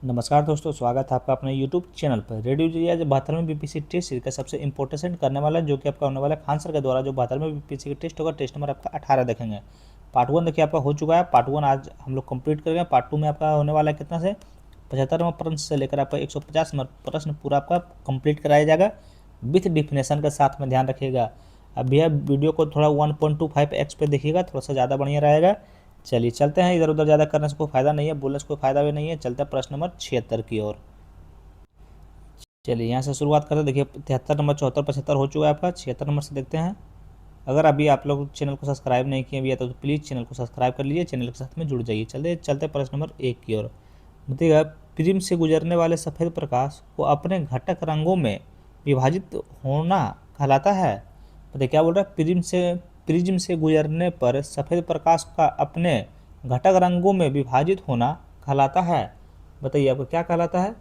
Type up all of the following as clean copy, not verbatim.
नमस्कार दोस्तों, स्वागत है आपका अपने YouTube चैनल पर। रेडियो जी आज 72वें बीपीएससी टेस्ट सीरीज का सबसे इंपॉर्टेंट करने वाला है, जो कि आपका होने वाला है खान सर के द्वारा जो 72वें बीपीएससी का टेस्ट होगा। टेस्ट नंबर आपका 18 देखेंगे। पार्ट 1 देखिए आपका हो चुका है। पार्ट 1 आज हम लोग कंप्लीट करेंगे। पार्ट 2 में आपका होने वाला है कितना से 75 नंबर प्रश्न से लेकर आपका 150 नंबर प्रश्न पूरा आपका कंप्लीट कराया जाएगा विथ डिफिनेशन के साथ में। ध्यान रखिएगा। अब भैया वीडियो को थोड़ा 1.25x पे देखिएगा, थोड़ा सा ज़्यादा बढ़िया रहेगा। चलिए चलते हैं, इधर उधर ज़्यादा करने से कोई फायदा नहीं है, बोलने से कोई फायदा भी नहीं है। चलते हैं प्रश्न नंबर 76 की ओर। चलिए यहाँ से शुरुआत करते हैं। देखिए 73 नंबर 74 75 हो चुका है आपका। 76 नंबर से देखते हैं। अगर अभी आप लोग चैनल को सब्सक्राइब नहीं किए भैया तो प्लीज़ चैनल को सब्सक्राइब कर लीजिए, चैनल के साथ में जुड़ जाइए। चलते प्रश्न नंबर 1 की ओर। बताइएगा, प्रिज्म से गुजरने वाले सफ़ेद प्रकाश को अपने घटक रंगों में विभाजित होना कहलाता है। बताइए क्या बोल रहा है। प्रिज्म से गुजरने पर सफ़ेद प्रकाश का अपने घटक रंगों में विभाजित होना कहलाता है। बताइए आपको क्या कहलाता है।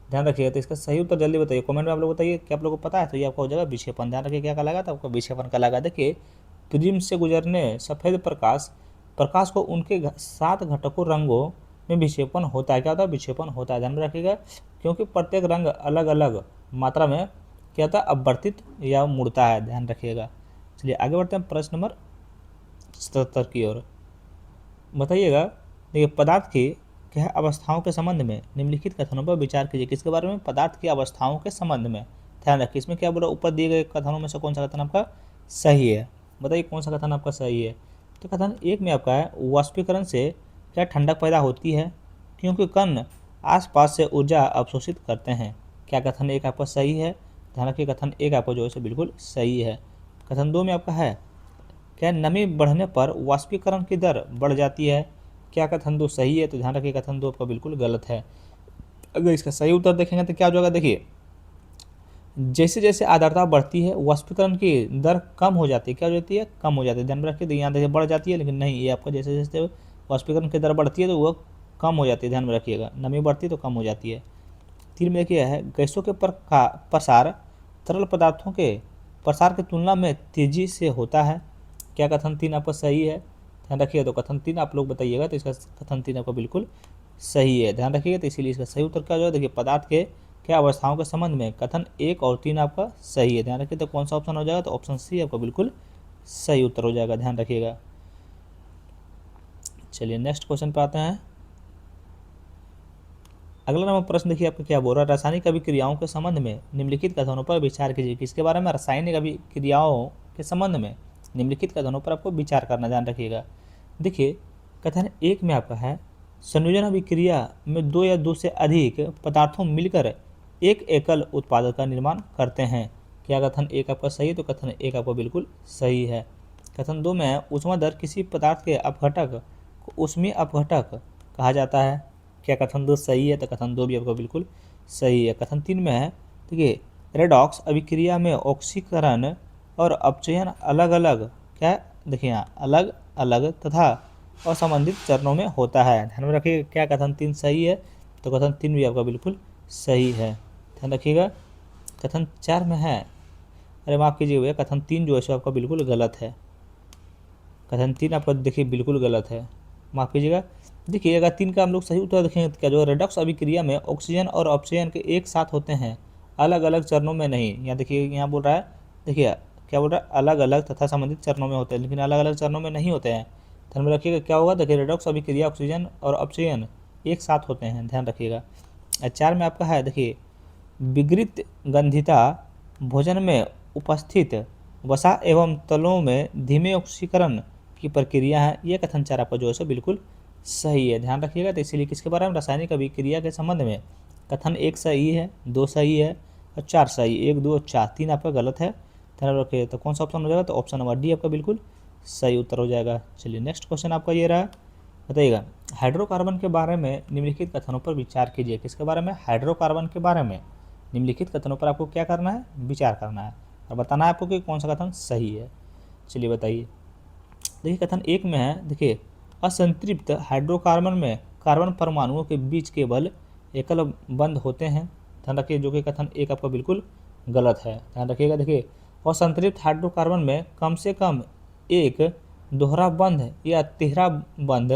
ध्यान रखिएगा। तो इसका सही उत्तर जल्दी बताइए, कमेंट में आप लोग बताइए कि आप लोगों को पता है। तो ये आपका हो जाएगा विक्षेपण। ध्यान रखिए क्या कहलाएगा, तो आपका विक्षेपण कहलाएगा। देखिए प्रिज्म से गुजरने सफ़ेद प्रकाश को उनके 7 घटकों रंगों में विक्षेपण होता है। क्या होता है, विक्षेपण होता है। ध्यान में रखिएगा, क्योंकि प्रत्येक रंग अलग अलग मात्रा में क्या होता है, अपवर्तित या मुड़ता है। ध्यान रखिएगा। चलिए आगे बढ़ते हैं प्रश्न नंबर 77 की ओर। बताइएगा, देखिए पदार्थ की क्या अवस्थाओं के संबंध में निम्नलिखित कथनों पर विचार कीजिए। किसके बारे में, पदार्थ की अवस्थाओं के संबंध में। ध्यान रखिए, इसमें क्या बोला, ऊपर दिए गए कथनों में से कौन सा कथन आपका सही है। बताइए कौन सा कथन आपका सही है। तो कथन 1 में आपका है, वाष्पीकरण से क्या ठंडक पैदा होती है, क्योंकि कण आसपास से ऊर्जा अवशोषित करते हैं। क्या कथन 1 आपका सही है। ध्यान रखिए कथन 1 आपका जो है बिल्कुल सही है। कथन 2 में आपका है, क्या नमी बढ़ने पर वाष्पीकरण की दर बढ़ जाती है। क्या कथन 2 सही है। तो ध्यान रखिए कथन 2 आपका बिल्कुल गलत है। अगर इसका सही उत्तर देखेंगे तो क्या हो जाएगा। देखिए जैसे जैसे आर्द्रता बढ़ती है वाष्पीकरण की दर कम हो जाती है। क्या हो जाती है, कम हो जाती है। ध्यान में रखिए, यहाँ देखिए बढ़ जाती है, लेकिन नहीं, ये आपका जैसे जैसे वाष्पीकरण की दर बढ़ती है तो वह कम हो जाती है। ध्यान में रखिएगा, नमी बढ़ती है तो कम हो जाती है। 3 में देखिए है, गैसों के प्रसार तरल पदार्थों के प्रसार की तुलना में तेजी से होता है। क्या कथन 3 आपका सही है। ध्यान रखिएगा, तो कथन 3 आप लोग बताइएगा। तो इसका कथन 3 आपका बिल्कुल सही है। ध्यान रखिएगा, तो इसीलिए इसका सही उत्तर क्या हो जाएगा। देखिए पदार्थ के क्या अवस्थाओं के संबंध में कथन 1 और 3 आपका सही है। ध्यान रखिए, तो कौन सा ऑप्शन हो जाएगा, तो ऑप्शन सी आपका बिल्कुल सही उत्तर हो जाएगा। ध्यान रखिएगा। चलिए नेक्स्ट क्वेश्चन पर आते हैं। अगला नंबर प्रश्न देखिए आपका क्या बोल रहा है, रासायनिक अभिक्रियाओं के संबंध में निम्नलिखित कथनों पर विचार कीजिए। किसके बारे में, रासायनिक अभिक्रियाओं के संबंध में निम्नलिखित कथनों पर आपको विचार करना। ध्यान रखिएगा। देखिए कथन 1 में आपका है, संयोजन अभिक्रिया में 2 या 2 से अधिक पदार्थों मिलकर एक एकल उत्पाद का निर्माण करते हैं। क्या कथन 1 आपका सही है। तो कथन 1 आपका बिल्कुल सही है। कथन 2 में है, ऊष्मादर किसी पदार्थ के अपघटक को ऊष्मीय अपघटक कहा जाता है। क्या कथन 2 सही है। तो कथन 2 भी आपका बिल्कुल सही है। कथन 3 में है, देखिए रेडॉक्स अभिक्रिया में ऑक्सीकरण और अपचयन अलग अलग, क्या देखिए यहाँ अलग अलग तथा असंबंधित चरणों में होता है। ध्यान में रखिए, क्या कथन 3 सही है। तो कथन 3 भी आपका बिल्कुल सही है। ध्यान रखिएगा। कथन 4 में है, अरे माफ़ कीजिए भैया, कथन 3 जो है सो आपका बिल्कुल गलत है। कथन 3 आपका देखिए बिल्कुल गलत है, माफ़ कीजिएगा। देखिए अगर 3 का हम लोग सही उत्तर देखेंगे तो क्या जो रेडॉक्स अभिक्रिया में ऑक्सीजन और अपचयन के एक साथ होते हैं, अलग अलग चरणों में नहीं। यहाँ देखिए, यहाँ बोल रहा है, देखिए क्या बोल रहा है, अलग अलग तथा संबंधित चरणों में होते हैं, लेकिन अलग अलग चरणों में नहीं होते हैं। ध्यान में रखिएगा क्या होगा। देखिए रेडॉक्स अभिक्रिया ऑक्सीजन और अपचयन एक साथ होते हैं। ध्यान रखिएगा। 4 में आपका है, देखिए विगृत गंधिता भोजन में उपस्थित वसा एवं तलों में धीमे ऑक्सीकरण की प्रक्रिया है। ये कथन 4 आपका जो है सो बिल्कुल सही है। ध्यान रखिएगा। तो इसीलिए किसके बारे में, रासायनिक अभिक्रिया के संबंध में कथन 1 सही है, 2 सही है और 4 सही, 1 2 और 4, 3 आपका गलत है। ध्यान रखिए, तो कौन सा ऑप्शन हो जाएगा। तो ऑप्शन नंबर डी आपका बिल्कुल सही उत्तर हो जाएगा। चलिए नेक्स्ट क्वेश्चन आपका ये रहा। बताइएगा, हाइड्रोकार्बन के बारे में निम्नलिखित कथनों पर विचार कीजिए। किसके बारे में, हाइड्रोकार्बन के बारे में निम्नलिखित कथनों पर आपको क्या करना है, विचार करना है और बताना है आपको कि कौन सा कथन सही है। चलिए बताइए। देखिए कथन 1 में है, देखिए असंतृप्त हाइड्रोकार्बन में कार्बन परमाणुओं के बीच केवल एकल बंध होते हैं। ध्यान रखिए, जो कि कथन 1 आपका बिल्कुल गलत है। ध्यान रखिएगा। देखिए असंतृप्त हाइड्रोकार्बन में कम से कम एक दोहरा बंध या तिहरा बंध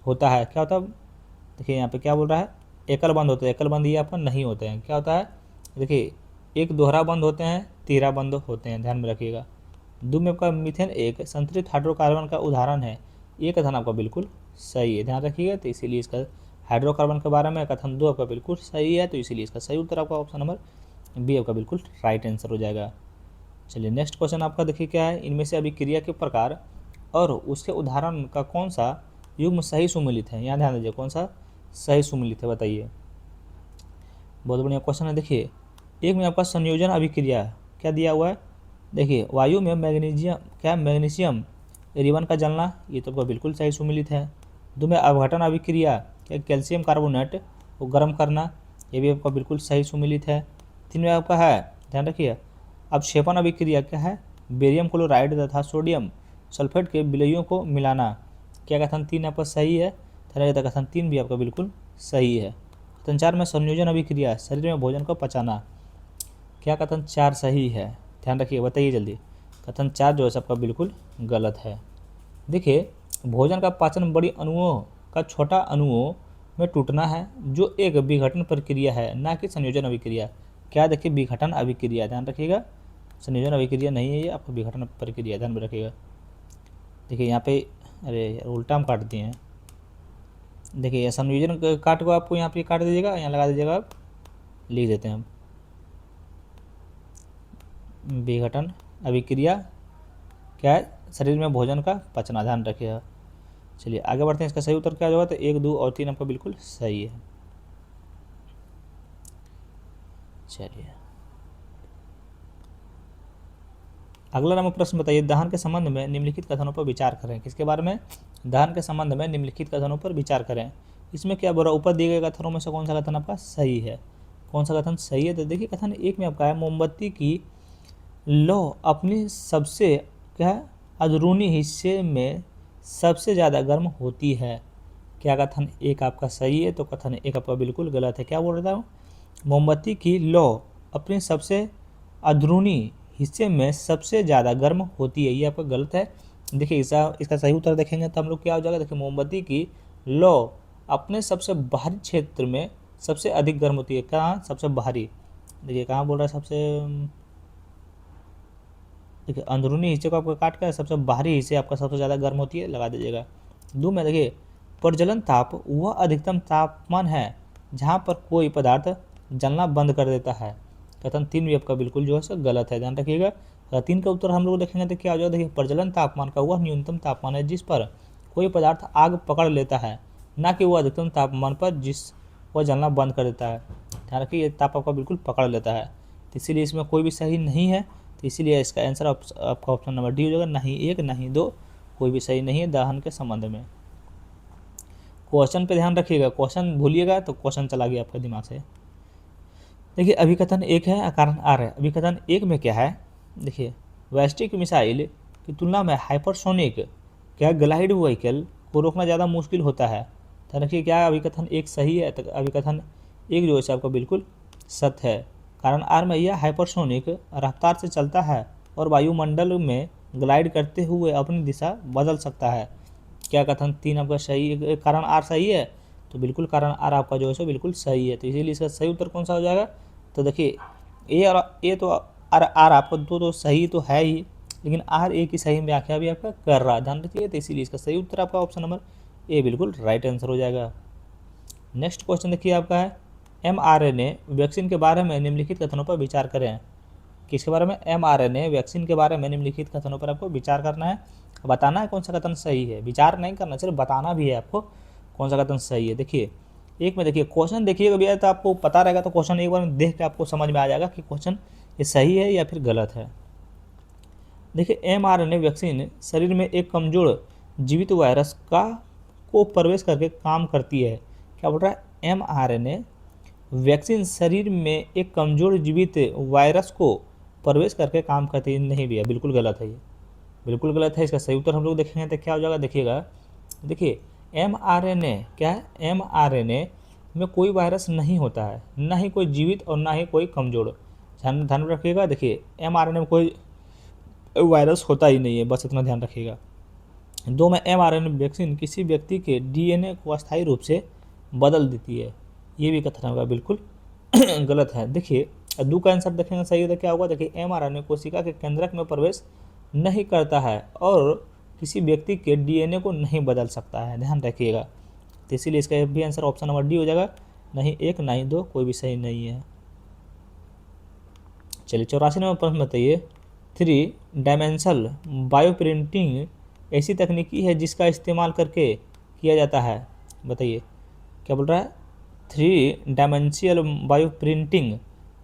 होता है। क्या होता है, देखिए यहाँ पे क्या बोल रहा है, एकल बंद होते हैं, एकल बंद ये आपका नहीं होते हैं। क्या होता है, देखिए एक दोहरा बंद होते हैं, तीसरा बंद होते हैं, ध्यान में रखिएगा। दो में आपका मीथेन एक संतृप्त हाइड्रोकार्बन का उदाहरण है, ये कथन आपका बिल्कुल सही है, ध्यान रखिएगा। तो इसीलिए इसका हाइड्रोकार्बन के बारे में कथन 2 आपका बिल्कुल सही है, तो इसीलिए इसका सही उत्तर आपका ऑप्शन नंबर बी आपका बिल्कुल राइट आंसर हो जाएगा। चलिए नेक्स्ट क्वेश्चन आपका देखिए क्या है, इनमें से अभिक्रिया के प्रकार और उसके उदाहरण का कौन सा युग्म सही सुमेलित है, यहाँ ध्यान दीजिए कौन सा सही सुमेलित है बताइए। बहुत बढ़िया क्वेश्चन है। देखिए एक में आपका संयोजन अभिक्रिया क्या दिया हुआ है, देखिए वायु में मैग्नीशियम रिबन का जलना, ये तो आपका बिल्कुल सही सुमेलित है। दो में अपघटन अभिक्रिया क्या कैल्शियम कार्बोनेट को गर्म करना, ये भी आपका बिल्कुल सही सुमेलित है। तीन में आपका है, ध्यान रखिए, अपक्षेपण अभिक्रिया क्या है, बेरियम क्लोराइड तथा सोडियम सल्फेट के विलयों को मिलाना, क्या कथन 3 आपका सही है, कथन 3 भी आपका बिल्कुल सही है। कथन 4 में संयोजन अभिक्रिया शरीर में भोजन को पचाना, क्या कथन 4 सही है, ध्यान रखिए बताइए जल्दी। कथन 4 जो है सबका बिल्कुल गलत है। देखिए भोजन का पाचन बड़ी अणुओं का छोटा अणुओं में टूटना है, जो एक विघटन प्रक्रिया है, ना कि संयोजन अभिक्रिया। क्या देखिए विघटन अभिक्रिया, ध्यान रखिएगा, संयोजन अभिक्रिया नहीं है ये, आपको विघटन प्रक्रिया ध्यान में रखिएगा। देखिए यहाँ पे अरे उल्टा हम काट दिए हैं, देखिए संयोजन काट को आपको यहाँ पे काट दीजिएगा, यहाँ लगा दीजिएगा, आप लिख देते हैं हम विघटन अभिक्रिया क्या है, शरीर में भोजन का पचना, ध्यान रखिएगा। चलिए आगे बढ़ते हैं, इसका सही उत्तर क्या होगा, तो 1, 2 और 3 आपका बिल्कुल सही है। चलिए अगला नंबर प्रश्न बताइए, दहन के संबंध में निम्नलिखित कथनों पर विचार करें। किसके बारे में, दहन के संबंध में निम्नलिखित कथनों पर विचार करें। इसमें क्या बोला, ऊपर दिए गए कथनों में से कौन सा कथन आपका सही है, कौन सा कथन सही है, तो देखिए कथन 1 में आपका है, मोमबत्ती की लौ अपनी सबसे क्या है अंदरूनी हिस्से में सबसे ज़्यादा गर्म होती है, क्या कथन 1 आपका सही है, तो कथन 1 आपका बिल्कुल गलत है। क्या बोल रहा था, मोमबत्ती की लौ अपने सबसे अंदरूनी हिस्से में सबसे ज़्यादा गर्म होती है, ये आपका गलत है। देखिए इसका सही उत्तर देखेंगे तो हम लोग क्या हो जाएगा, देखिए मोमबत्ती की लौ अपने सबसे बाहरी क्षेत्र में सबसे अधिक गर्म होती है, कहाँ सबसे बाहरी, देखिए कहाँ बोल रहा है सबसे, देखिए अंदरूनी हिस्से को आपका काट कर सबसे बाहरी हिस्से आपका सबसे ज़्यादा गर्म होती है, लगा दीजिएगा। 2 में देखिए प्रज्वलन ताप वह अधिकतम तापमान है जहाँ पर कोई पदार्थ जलना बंद कर देता है, कथन 3 भी आपका बिल्कुल जो है सो गलत है, ध्यान रखिएगा। 3 का उत्तर हम लोग देखेंगे तो क्या हो जाएगा, देखिए प्रज्वलन तापमान का वह न्यूनतम तापमान है जिस पर कोई पदार्थ आग पकड़ लेता है, ना कि वह अधिकतम तापमान पर जिस वह जलना बंद कर देता है, ध्यान रखिए ये ताप आपका बिल्कुल पकड़ लेता है, तो इसीलिए इसमें कोई भी सही नहीं है, तो इसीलिए इसका आंसर आपका ऑप्शन नंबर डी हो जाएगा, नहीं 1 नहीं 2, कोई भी सही नहीं है दहन के संबंध में। क्वेश्चन पे ध्यान रखिएगा, क्वेश्चन भूलिएगा तो क्वेश्चन चला गया आपके दिमाग से। देखिए अभिकथन 1 है, कारण आर है। अभिकथन 1 में क्या है, देखिए बैलिस्टिक मिसाइल की तुलना में हाइपरसोनिक क्या ग्लाइड व्हीकल को रोकना ज़्यादा मुश्किल होता है, तो देखिए क्या अभिकथन 1 सही है, तो अभिकथन 1 जो है आपका बिल्कुल सत्य है। कारण आर में यह हाइपरसोनिक रफ्तार से चलता है और वायुमंडल में ग्लाइड करते हुए अपनी दिशा बदल सकता है, क्या कथन 3 आपका सही है, कारण आर सही है, तो बिल्कुल कारण आर आपका जो है सो बिल्कुल सही है, तो इसीलिए इसका सही उत्तर कौन सा हो जाएगा, तो देखिए ए तो आर आपका तो सही तो है ही, लेकिन आर ए की सही व्याख्या भी आपका कर रहा है, ध्यान रखिए, तो इसीलिए इसका सही उत्तर आपका ऑप्शन नंबर ए बिल्कुल राइट आंसर हो जाएगा। नेक्स्ट क्वेश्चन देखिए आपका है, mRNA वैक्सीन के बारे में निम्नलिखित कथनों पर विचार करें। किसके बारे में, mRNA वैक्सीन के बारे में निम्नलिखित कथनों पर आपको विचार करना है, बताना है कौन सा कथन सही है, विचार नहीं करना सिर्फ बताना भी है आपको कौन सा कथन सही है। देखिए 1 में देखिए क्वेश्चन देखिएगा भैया, तो आपको पता रहेगा, तो क्वेश्चन एक बार देख के आपको समझ में आ जाएगा कि क्वेश्चन ये सही है या फिर गलत है। देखिए mRNA वैक्सीन शरीर में एक कमजोर जीवित वायरस को प्रवेश करके काम करती है, क्या बोल रहा है, mRNA वैक्सीन शरीर में एक कमजोर जीवित वायरस को प्रवेश करके काम करती है, नहीं भैया बिल्कुल गलत है, ये बिल्कुल गलत है। इसका सही उत्तर हम लोग देखेंगे तो क्या हो जाएगा, देखिएगा, देखिए mRNA क्या है, mRNA में कोई वायरस नहीं होता है, ना ही कोई जीवित और ना ही कोई कमजोर, ध्यान रखिएगा। देखिए mRNA में कोई वायरस होता ही नहीं है, बस इतना ध्यान रखिएगा। 2 में mRNA वैक्सीन किसी व्यक्ति के DNA को अस्थायी रूप से बदल देती है, ये भी कथन आपका बिल्कुल गलत है। देखिए दू का आंसर देखेंगे सही तो क्या होगा, देखिए mRNA कोशिका के केंद्रक में प्रवेश नहीं करता है और किसी व्यक्ति के DNA को नहीं बदल सकता है, ध्यान रखिएगा। तो इसीलिए इसका भी आंसर ऑप्शन नंबर डी हो जाएगा, नहीं 1 नहीं 2, कोई भी सही नहीं है। चलिए 84 नंबर प्रश्न बताइए, 3 डायमेंशनल बायोप्रिंटिंग ऐसी तकनीकी है जिसका इस्तेमाल करके किया जाता है, बताइए क्या बोल रहा है। 3 डायमेंशियल बायोप्रिंटिंग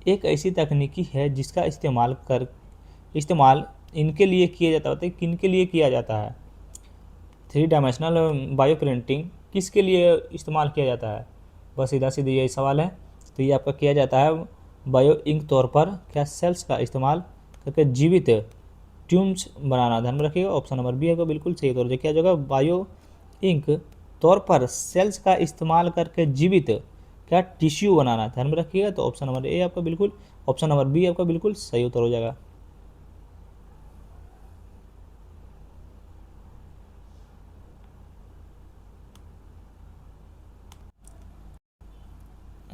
एक ऐसी तकनीकी है जिसका इस्तेमाल इनके लिए किया जाता है, बताइए किन के लिए किया जाता है। 3 डायमेंशनल बायोप्रिंटिंग किसके लिए इस्तेमाल किया जाता है, बस सीधा सीधा यही सवाल है। तो ये आपका किया जाता है बायो इंक तौर पर क्या सेल्स का इस्तेमाल करके जीवित ट्यूब्स बनाना, ध्यान में रखिएगा। ऑप्शन नंबर बी है बिल्कुल सही तौर से क्या जगह बायो इंक तौर पर सेल्स का इस्तेमाल करके जीवित क्या टिश्यू बनाना, ध्यान में रखिएगा। तो ऑप्शन नंबर ए आपका बिल्कुल, ऑप्शन नंबर बी आपका बिल्कुल सही उत्तर हो जाएगा।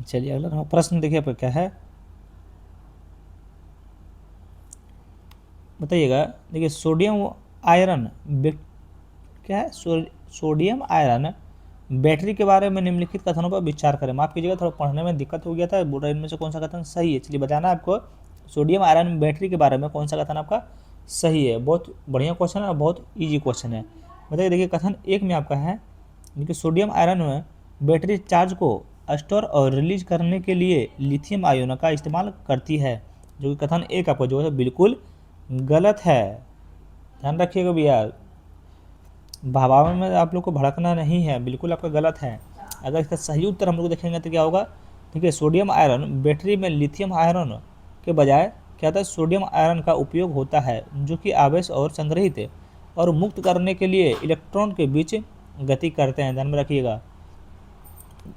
चलिए अगला प्रश्न देखिए आपका क्या है, बताइएगा। देखिए सोडियम आयरन क्या है, सोडियम आयरन बैटरी के बारे में निम्नलिखित कथनों पर विचार करें। माफ कीजिएगा थोड़ा पढ़ने में दिक्कत हो गया था, बोल रहा इनमें से कौन सा कथन सही है। चलिए बताना आपको सोडियम आयरन बैटरी के बारे में कौन सा कथन आपका सही है। बहुत बढ़िया क्वेश्चन है और बहुत ईजी क्वेश्चन है। बताइए देखिए कथन 1 में आपका है, देखिए सोडियम आयरन में बैटरी चार्ज को स्टोर और रिलीज करने के लिए लिथियम आयन का इस्तेमाल करती है, जो कि कथन 1 आपका जो है बिल्कुल गलत है, ध्यान रखिएगा भैया। भावावें में आप लोग को भड़कना नहीं है, बिल्कुल आपका गलत है। अगर इसका सही उत्तर हम लोग देखेंगे तो क्या होगा, देखिए सोडियम आयरन बैटरी में लिथियम आयरन के बजाय क्या होता है, सोडियम आयरन का उपयोग होता है, जो कि आवेश और संग्रहित और मुक्त करने के लिए इलेक्ट्रॉन के बीच गति करते हैं, ध्यान में रखिएगा।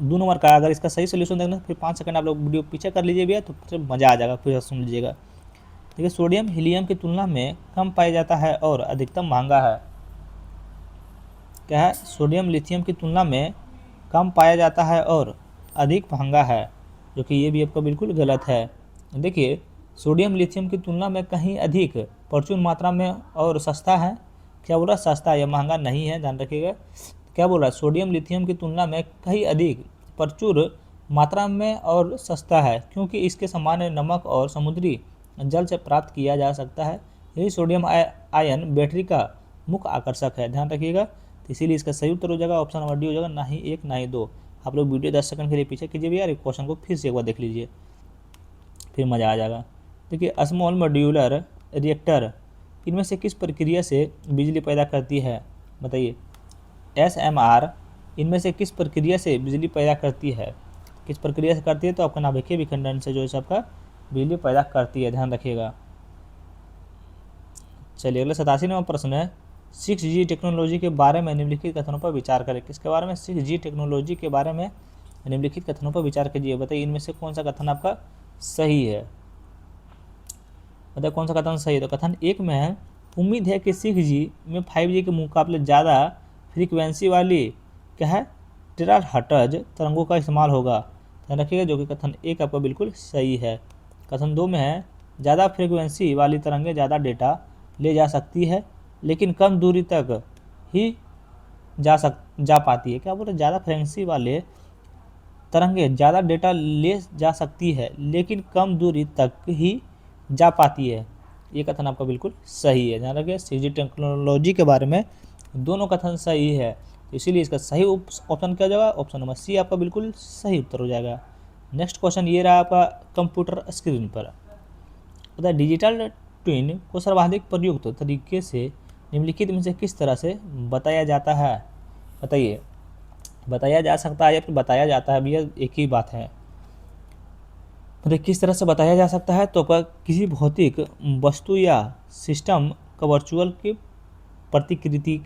2 नंबर का अगर इसका सही सोल्यूशन देखना फिर 5 सेकंड आप लोग वीडियो पीछे कर लीजिए भैया, तो फिर मज़ा आ जाएगा, फिर सुन लीजिएगा। देखिए सोडियम हीलियम की तुलना में कम पाया जाता है और अधिकतम महंगा है, क्या है, सोडियम लिथियम की तुलना में कम पाया जाता है और अधिक महंगा है, जो कि ये भी आपका बिल्कुल गलत है। देखिए सोडियम लिथियम की तुलना में कहीं अधिक प्रचुर मात्रा में और सस्ता है, क्या बोल रहा है, सस्ता या महंगा नहीं है, ध्यान रखिएगा। क्या बोल रहा है, सोडियम लिथियम की तुलना में कहीं अधिक प्रचुर मात्रा में और सस्ता है, क्योंकि इसके सामान्य नमक और समुद्री जल से प्राप्त किया जा सकता है। यही सोडियम आयन बैटरी का मुख्य आकर्षक है, ध्यान रखिएगा। तो इसीलिए इसका सही उत्तर हो जाएगा ऑप्शन नंबर डी हो जाएगा, ना ही 1 ना ही 2। आप लोग वीडियो 10 सेकंड के लिए पीछे कीजिए भैया, क्वेश्चन को फिर से एक बार देख लीजिए, फिर मज़ा आ जाएगा। देखिए स्मॉल मॉड्यूलर रिएक्टर इनमें से किस प्रक्रिया से बिजली पैदा करती है, बताइए। SMR इनमें से किस प्रक्रिया से बिजली पैदा करती है, किस प्रक्रिया से करती है, तो आपका नाभिकीय विखंडन से जो है आपका बिजली पैदा करती है, ध्यान रखिएगा। चलिए अगला 87 नंबर प्रश्न है, 6G टेक्नोलॉजी के बारे में निम्नलिखित कथनों पर विचार करें। किसके बारे में, 6G टेक्नोलॉजी के बारे में निम्नलिखित कथनों पर विचार कीजिए, बताइए इनमें से कौन सा कथन आपका सही है, बताइए कौन सा कथन सही है। तो कथन 1 में है, उम्मीद है कि 6G में 5G के मुकाबले ज़्यादा फ्रीक्वेंसी वाली क्या है, टेराहर्ट्ज तरंगों का इस्तेमाल होगा, ध्यान रखिएगा, जो कि कथन 1 आपका बिल्कुल सही है। कथन 2 में है, ज़्यादा फ्रीक्वेंसी वाली तरंगें ज़्यादा डेटा ले जा सकती है लेकिन कम दूरी तक ही जा पाती है, क्या बोल रहे, ज़्यादा फ्रीक्वेंसी वाले तरंगें ज़्यादा डेटा ले जा सकती है लेकिन कम दूरी तक ही जा पाती है, ये कथन आपका बिल्कुल सही है, ध्यान रखिए। 6G टेक्नोलॉजी के बारे में दोनों कथन सही है, तो इसीलिए इसका सही ऑप्शन क्या हो जाएगा, ऑप्शन नंबर सी आपका बिल्कुल सही उत्तर हो जाएगा। नेक्स्ट क्वेश्चन ये रहा आपका कंप्यूटर स्क्रीन पर, बताइए डिजिटल ट्विन को सर्वाधिक प्रयुक्त तरीके से निम्नलिखित में से किस तरह से बताया जाता है, बताइए। बताया जा सकता है या फिर बताया जाता है भैया एक ही बात है, मतलब किस तरह से बताया जा सकता है, तो किसी भौतिक वस्तु या सिस्टम का वर्चुअल की प्रतिकृति,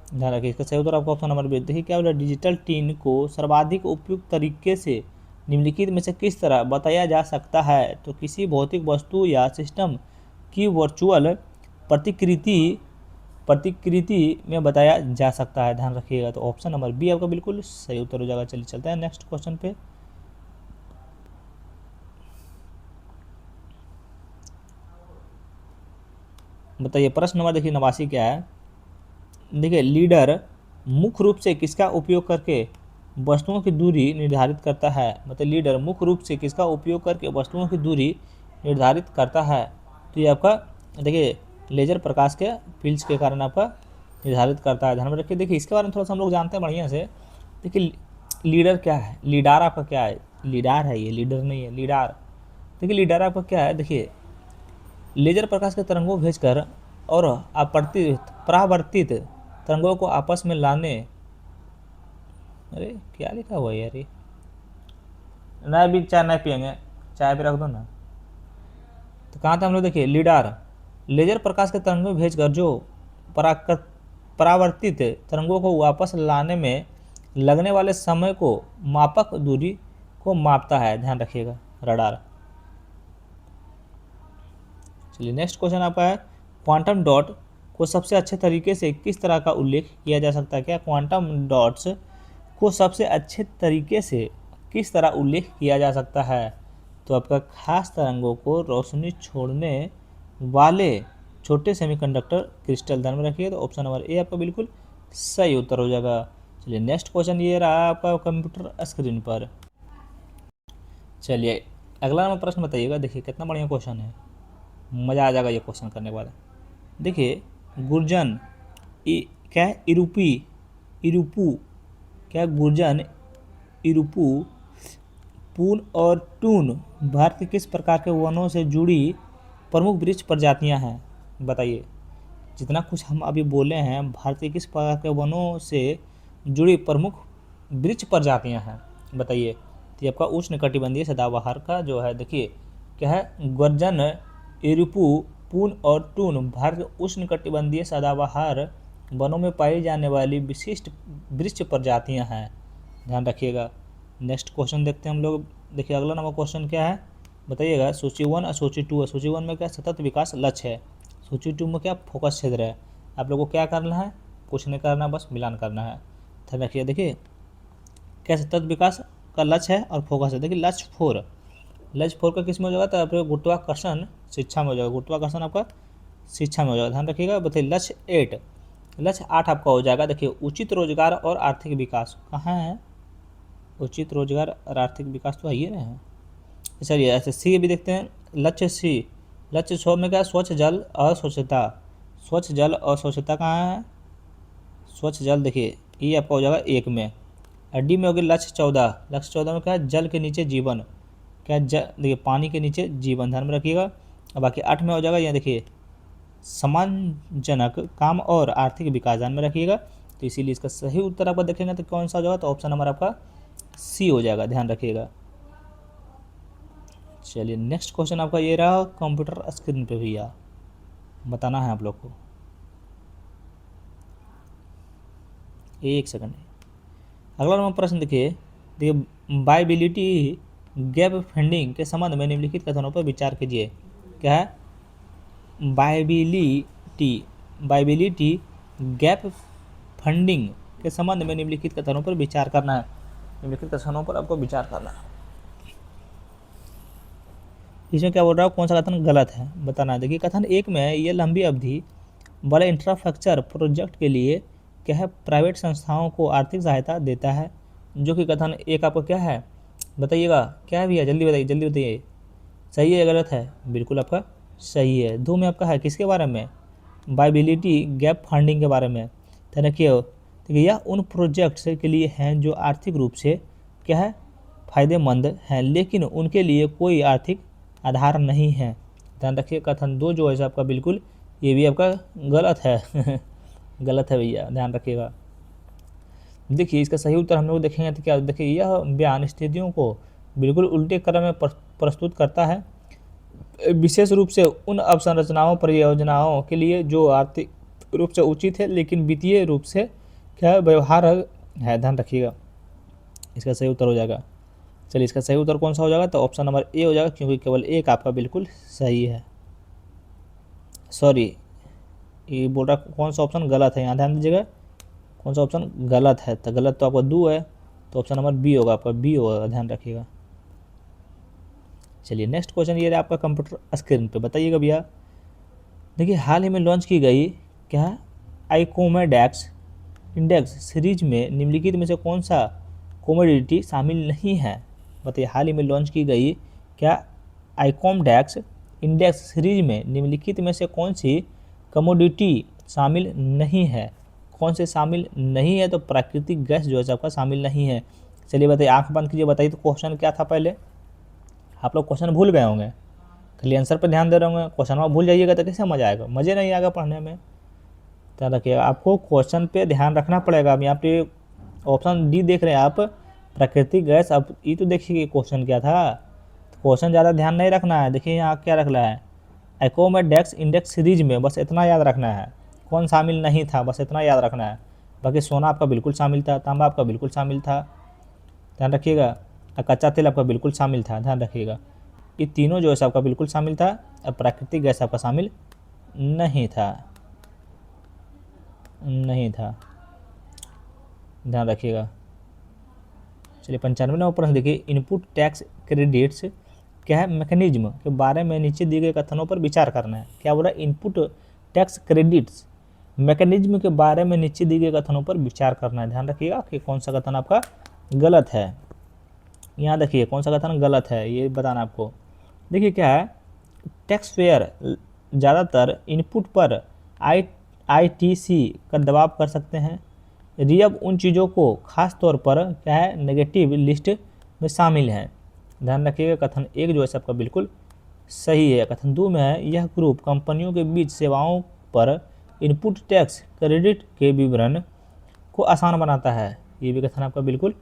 ध्यान रखिए इसका सही उत्तर आपका ऑप्शन नंबर बी। देखिए क्या बोला, डिजिटल ट्विन को सर्वाधिक उपयुक्त तरीके से निम्नलिखित में से किस तरह बताया जा सकता है, तो किसी भौतिक वस्तु या सिस्टम की वर्चुअल प्रतिकृति प्रतिकृति में बताया जा सकता है, ध्यान रखिएगा। तो ऑप्शन नंबर बी आपका बिल्कुल सही उत्तर हो जाएगा। चलिए चलते हैं नेक्स्ट क्वेश्चन पे। बताइए प्रश्न नंबर देखिए 89 क्या है। देखिए लीडर मुख्य रूप से किसका उपयोग करके वस्तुओं की दूरी निर्धारित करता है। मतलब लीडर मुख्य रूप से किसका उपयोग करके वस्तुओं की दूरी निर्धारित करता है। तो ये आपका देखिए लेजर प्रकाश के फील्ड्स के कारण आपका निर्धारित करता है, ध्यान में रखिए। देखिए इसके बारे में थोड़ा सा हम लोग जानते हैं बढ़िया से। देखिए लीडर क्या है, लीडार आपका क्या है, लीडार है ये, लीडर नहीं है, लीडार। देखिए लीडार आपका क्या है, देखिए लेजर प्रकाश के तरंगों भेजकर और परावर्तित तरंगों को आपस में लाने, अरे क्या लिखा हुआ है यार ये, ना भी चाय नहीं पियेंगे, चाय भी रख दो ना। तो कहाँ था हम लोग, देखिए लीडार लेजर प्रकाश के तरंगों भेजकर जो परावर्तित तरंगों को वापस लाने में लगने वाले समय को मापक दूरी को मापता है, ध्यान रखिएगा, रडार। चलिए नेक्स्ट क्वेश्चन आपका है क्वांटम डॉट को सबसे अच्छे तरीके से किस तरह का उल्लेख किया जा सकता है। क्या क्वांटम डॉट्स को सबसे अच्छे तरीके से किस तरह उल्लेख किया जा सकता है। तो आपका खास तरंगों को रोशनी छोड़ने वाले छोटे सेमीकंडक्टर क्रिस्टल, ध्यान में रखिए। तो ऑप्शन नंबर ए आपका बिल्कुल सही उत्तर हो जाएगा। चलिए नेक्स्ट क्वेश्चन ये रहा आपका कंप्यूटर स्क्रीन पर। चलिए अगला नंबर प्रश्न बताइएगा। देखिए कितना बढ़िया क्वेश्चन है, मज़ा आ जाएगा ये क्वेश्चन करने के बाद। देखिए गुर्जन क्या है, इरुपू क्या, गुर्जन, इरुपू, पून और टून भारत के किस प्रकार के वनों से जुड़ी प्रमुख वृक्ष प्रजातियां हैं। बताइए जितना कुछ हम अभी बोले हैं भारत के किस प्रकार के वनों से जुड़ी प्रमुख वृक्ष प्रजातियां हैं, बताइए। तो ये आपका उष्णकटिबंधीय सदाबहार का जो है, देखिए क्या है, गर्जन, इरुपू, पून और टून भारत के उष्णकटिबंधीय सदाबहार वनों में पाई जाने वाली विशिष्ट वृक्ष प्रजातियां हैं, ध्यान रखिएगा। नेक्स्ट क्वेश्चन देखते हैं हम लोग। देखिए अगला नंबर क्वेश्चन क्या है, बताइएगा। सूची 1 और सूची 2 है। सूची 1 में क्या सतत विकास लक्ष्य है, सूची 2 में क्या फोकस क्षेत्र है। आप लोगों को क्या करना है, कुछ नहीं करना, बस मिलान करना है, ध्यान रखिए। देखिए क्या सतत विकास का लक्ष्य है और फोकस है। देखिए लक्ष्य 4 का किस में हो जाएगा, तो आपको गुरुत्वाकर्षण शिक्षा में हो जाएगा, गुरुत्वाकर्षण आपका शिक्षा में हो जाएगा, ध्यान रखिएगा। बताइए लक्ष्य 8 आपका हो जाएगा। देखिए उचित रोजगार और आर्थिक विकास कहाँ है, उचित रोजगार और आर्थिक विकास तो है ही ना। चलिए ऐसे सी भी देखते हैं। लक्ष्य 6 में क्या, स्वच्छ जल और स्वच्छता। स्वच्छ जल और स्वच्छता कहाँ है, स्वच्छ जल, देखिए ये आपका हो जाएगा 1 में। डी में होगी लक्ष्य 14 में क्या है, जल के नीचे जीवन, क्या देखिए पानी के नीचे जीवन, ध्यान में रखिएगा। और बाकी 8 में हो जाएगा, यहाँ देखिए सम्मानजनक काम और आर्थिक विकास, ध्यान में रखिएगा। तो इसीलिए इसका सही उत्तर आपका देखेंगे तो कौन सा हो जाएगा, तो ऑप्शन नंबर आपका सी हो जाएगा, ध्यान रखिएगा। चलिए नेक्स्ट क्वेश्चन आपका ये रहा कंप्यूटर स्क्रीन पे, भैया बताना है आप लोग को, एक सेकंड। अगला नंबर प्रश्न देखिए वायबिलिटी गैप फंडिंग के संबंध में निम्नलिखित कथनों पर विचार कीजिए। क्या है, वायबिलिटी गैप फंडिंग के संबंध में निम्नलिखित कथनों पर विचार करना है, निम्नलिखित कथनों पर आपको विचार करना है। इसमें क्या बोल रहा है, कौन सा कथन गलत है बताना है। देखिए कथन 1 में है, ये लंबी अवधि वाले इंफ्रास्ट्रक्चर प्रोजेक्ट के लिए क्या है, प्राइवेट संस्थाओं को आर्थिक सहायता देता है, जो कि कथन 1 आपका क्या है, बताइएगा क्या है भैया, जल्दी बताइए, सही है या गलत है। बिल्कुल आपका सही है। 2 में आपका है किसके बारे में, वायबिलिटी गैप फंडिंग के बारे में, तो देखिए यह उन प्रोजेक्ट्स के लिए हैं जो आर्थिक रूप से क्या है, फायदेमंद हैं, लेकिन उनके लिए कोई आर्थिक आधार नहीं है, ध्यान रखिए। कथन 2 जो है आपका बिल्कुल ये भी आपका गलत है गलत है भैया, ध्यान रखिएगा। देखिए इसका सही उत्तर हम लोग देखेंगे तो क्या, देखिए यह बयान स्थितियों को बिल्कुल उल्टे क्रम में प्रस्तुत करता है, विशेष रूप से उन अवसंरचनाओं परियोजनाओं के लिए जो आर्थिक रूप से उचित है लेकिन वित्तीय रूप से क्या व्यवहार है, ध्यान रखिएगा। इसका सही उत्तर हो जाएगा। चलिए इसका सही उत्तर कौन सा हो जाएगा, तो ऑप्शन नंबर ए हो जाएगा, क्योंकि केवल 1 आपका बिल्कुल सही है, सॉरी ये बोल रहा कौन सा ऑप्शन गलत है, यहाँ ध्यान दीजिएगा कौन सा ऑप्शन गलत है, तो गलत तो आपका दो है, तो ऑप्शन नंबर बी होगा, आपका बी होगा, ध्यान रखिएगा। चलिए नेक्स्ट क्वेश्चन ये रहा आपका कंप्यूटर स्क्रीन पे, बताइएगा भैया। देखिए हाल ही में लॉन्च की गई क्या आइकोमेडेक्स इंडेक्स सीरीज में निम्नलिखित में से कौन सा कमोडिटी शामिल नहीं है। बताइए हाल ही में लॉन्च की गई क्या आइकोमडेक्स इंडेक्स सीरीज में निम्नलिखित में से कौन सी कमोडिटी शामिल नहीं है। कौन से शामिल नहीं है, तो प्राकृतिक गैस जो है आपका शामिल नहीं है। चलिए बताइए, आंख बंद कीजिए, बताइए तो क्वेश्चन क्या था पहले। आप लोग क्वेश्चन भूल गए होंगे, खाली आंसर पर ध्यान दे रहे होंगे, क्वेश्चन आप भूल जाइएगा तो कैसे मजा आएगा, मज़े नहीं आएगा पढ़ने में। ध्यान रखिएगा, आपको क्वेश्चन पे ध्यान रखना पड़ेगा। अब यहाँ पे ऑप्शन डी देख रहे हैं आप, प्राकृतिक गैस। अब ये तो देखिए क्वेश्चन क्या था, क्वेश्चन ज़्यादा ध्यान नहीं रखना है। देखिए यहाँ क्या रखना है, आइकोमेडेक्स इंडेक्स सीरीज में, बस इतना याद रखना है, कौन शामिल नहीं था, बस इतना याद रखना है। बाकी सोना आपका बिल्कुल शामिल था, तांबा आपका बिल्कुल शामिल था, ध्यान रखिएगा। कच्चा तेल आपका बिल्कुल शामिल था, ध्यान रखिएगा। ये तीनों जो है आपका बिल्कुल शामिल था, अब प्राकृतिक गैस आपका शामिल नहीं था, नहीं था, ध्यान रखिएगा। चलिए 95वां प्रश्न देखिए, इनपुट टैक्स क्रेडिट्स क्या है मैकेनिज्म के बारे में नीचे दिए गए कथनों पर विचार करना है। क्या बोला, इनपुट टैक्स क्रेडिट्स मैकेनिज्म के बारे में नीचे दिए गए कथनों पर विचार करना है। ध्यान रखिएगा कि कौन सा कथन आपका गलत है। यहाँ देखिए कौन सा कथन गलत है ये बताना आपको। देखिए क्या है, टैक्स पेयर ज़्यादातर इनपुट पर आईटीसी का दबाव कर सकते हैं। रियब उन चीज़ों को खास तौर पर क्या है नेगेटिव लिस्ट में शामिल है। ध्यान रखिएगा, कथन एक जो है आपका बिल्कुल सही है। कथन दो में है, यह ग्रुप कंपनियों के बीच सेवाओं पर इनपुट टैक्स क्रेडिट के विवरण को आसान बनाता है। ये भी कथन आपका बिल्कुल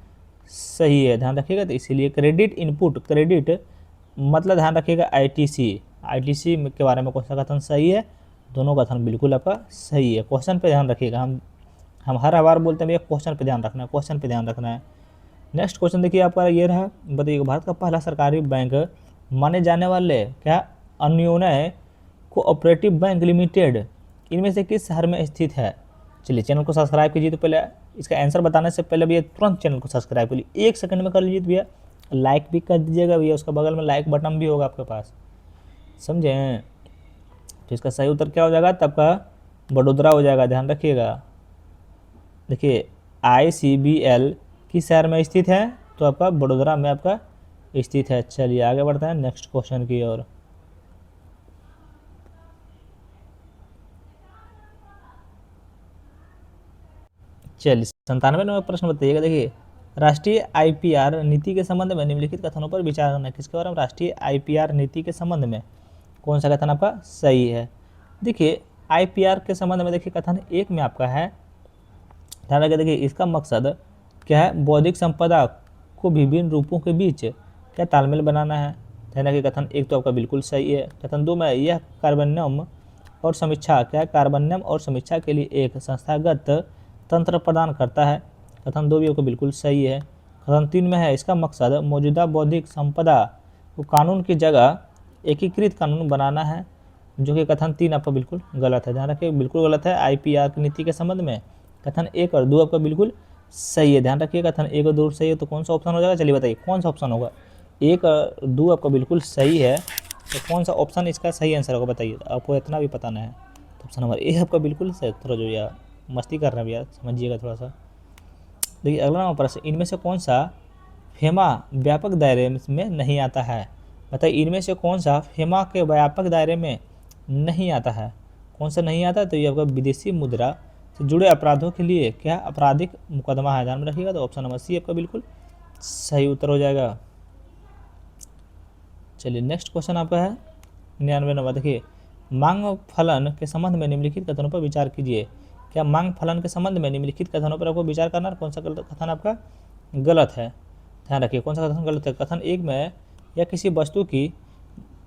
सही है, ध्यान रखिएगा। तो इसीलिए क्रेडिट इनपुट क्रेडिट मतलब ध्यान रखिएगा आईटीसी के बारे में कौन सा कथन सही है, दोनों कथन बिल्कुल आपका सही है। क्वेश्चन पे ध्यान रखिएगा, हम हर बार बोलते हैं भैया क्वेश्चन पे ध्यान रखना है, क्वेश्चन पे ध्यान रखना है। नेक्स्ट क्वेश्चन देखिए आपका ये रहा, बताइए भारत का पहला सरकारी बैंक माने जाने वाले क्या अन्योन्य कोऑपरेटिव बैंक लिमिटेड इनमें से किस शहर में स्थित है। चलिए चैनल को सब्सक्राइब कीजिए। तो पहले इसका आंसर बताने से पहले भैया तुरंत चैनल को सब्सक्राइब करिए, 1 सेकंड में कर लीजिए भैया, लाइक भी कर दीजिएगा भैया, उसका बगल में लाइक बटन भी होगा आपके पास, समझें। तो इसका सही उत्तर क्या हो जाएगा, तब का बड़ोदरा हो जाएगा, ध्यान रखिएगा। देखिए ICBL किस शहर में स्थित है, तो आपका बड़ोदरा में आपका स्थित है। चलिए आगे बढ़ते हैं नेक्स्ट क्वेश्चन की ओर। चलिए 97वां प्रश्न बताइएगा। देखिए राष्ट्रीय IPR नीति के संबंध में निम्नलिखित कथनों पर विचार करना है। किसके बारे में, राष्ट्रीय IPR नीति के संबंध में कौन सा कथन आपका सही है। देखिए IPR के संबंध में देखिए कथन एक में आपका है, ध्यान रखिए। देखिए इसका मकसद क्या है, बौद्धिक संपदा को विभिन्न रूपों के बीच क्या तालमेल बनाना है। ध्यान रखिए कथन एक तो आपका बिल्कुल सही है। कथन दो में, यह कार्बनियम और समीक्षा क्या है, कार्बनियम और समीक्षा के लिए एक संस्थागत तंत्र प्रदान करता है। कथन दो भी आपको बिल्कुल सही है। कथन तीन में है, इसका मकसद मौजूदा बौद्धिक संपदा को कानून की जगह एकीकृत कानून बनाना है, जो कि कथन तीन आपका बिल्कुल गलत है। ध्यान रखिए बिल्कुल गलत है। IPR की नीति के संबंध में कथन एक और दो आपका बिल्कुल सही है। ध्यान रखिए कथन एक और दो सही है, तो कौन सा ऑप्शन हो जाएगा, चलिए बताइए कौन सा ऑप्शन होगा। एक और दो आपका बिल्कुल सही है, तो कौन सा ऑप्शन इसका सही आंसर होगा बताइए। आपको इतना भी पता नहीं है, तो ऑप्शन नंबर ए आपका बिल्कुल सही। थोड़ा जो यार मस्ती कर रहे हैं भैया, समझिएगा थोड़ा सा। देखिए अगला नंबर प्रश्न, इनमें से कौन सा फेमा व्यापक दायरे में नहीं आता है। बताइए इनमें से कौन सा फेमा के व्यापक दायरे में नहीं आता है, कौन सा नहीं आता है। तो ये आपका विदेशी मुद्रा से जुड़े अपराधों के लिए क्या आपराधिक मुकदमा है, ध्यान में रखिएगा। तो ऑप्शन नंबर सी आपका बिल्कुल सही उत्तर हो जाएगा। चलिए नेक्स्ट क्वेश्चन आपका है 99 नंबर। देखिए मांग फलन के संबंध में निम्नलिखित कथनों पर विचार कीजिए। क्या मांग फलन के संबंध में निम्नलिखित कथनों पर आपको विचार करना है, कौन सा कथन आपका गलत है। ध्यान रखिए कौन सा कथन गलत है। कथन एक में, यह किसी वस्तु की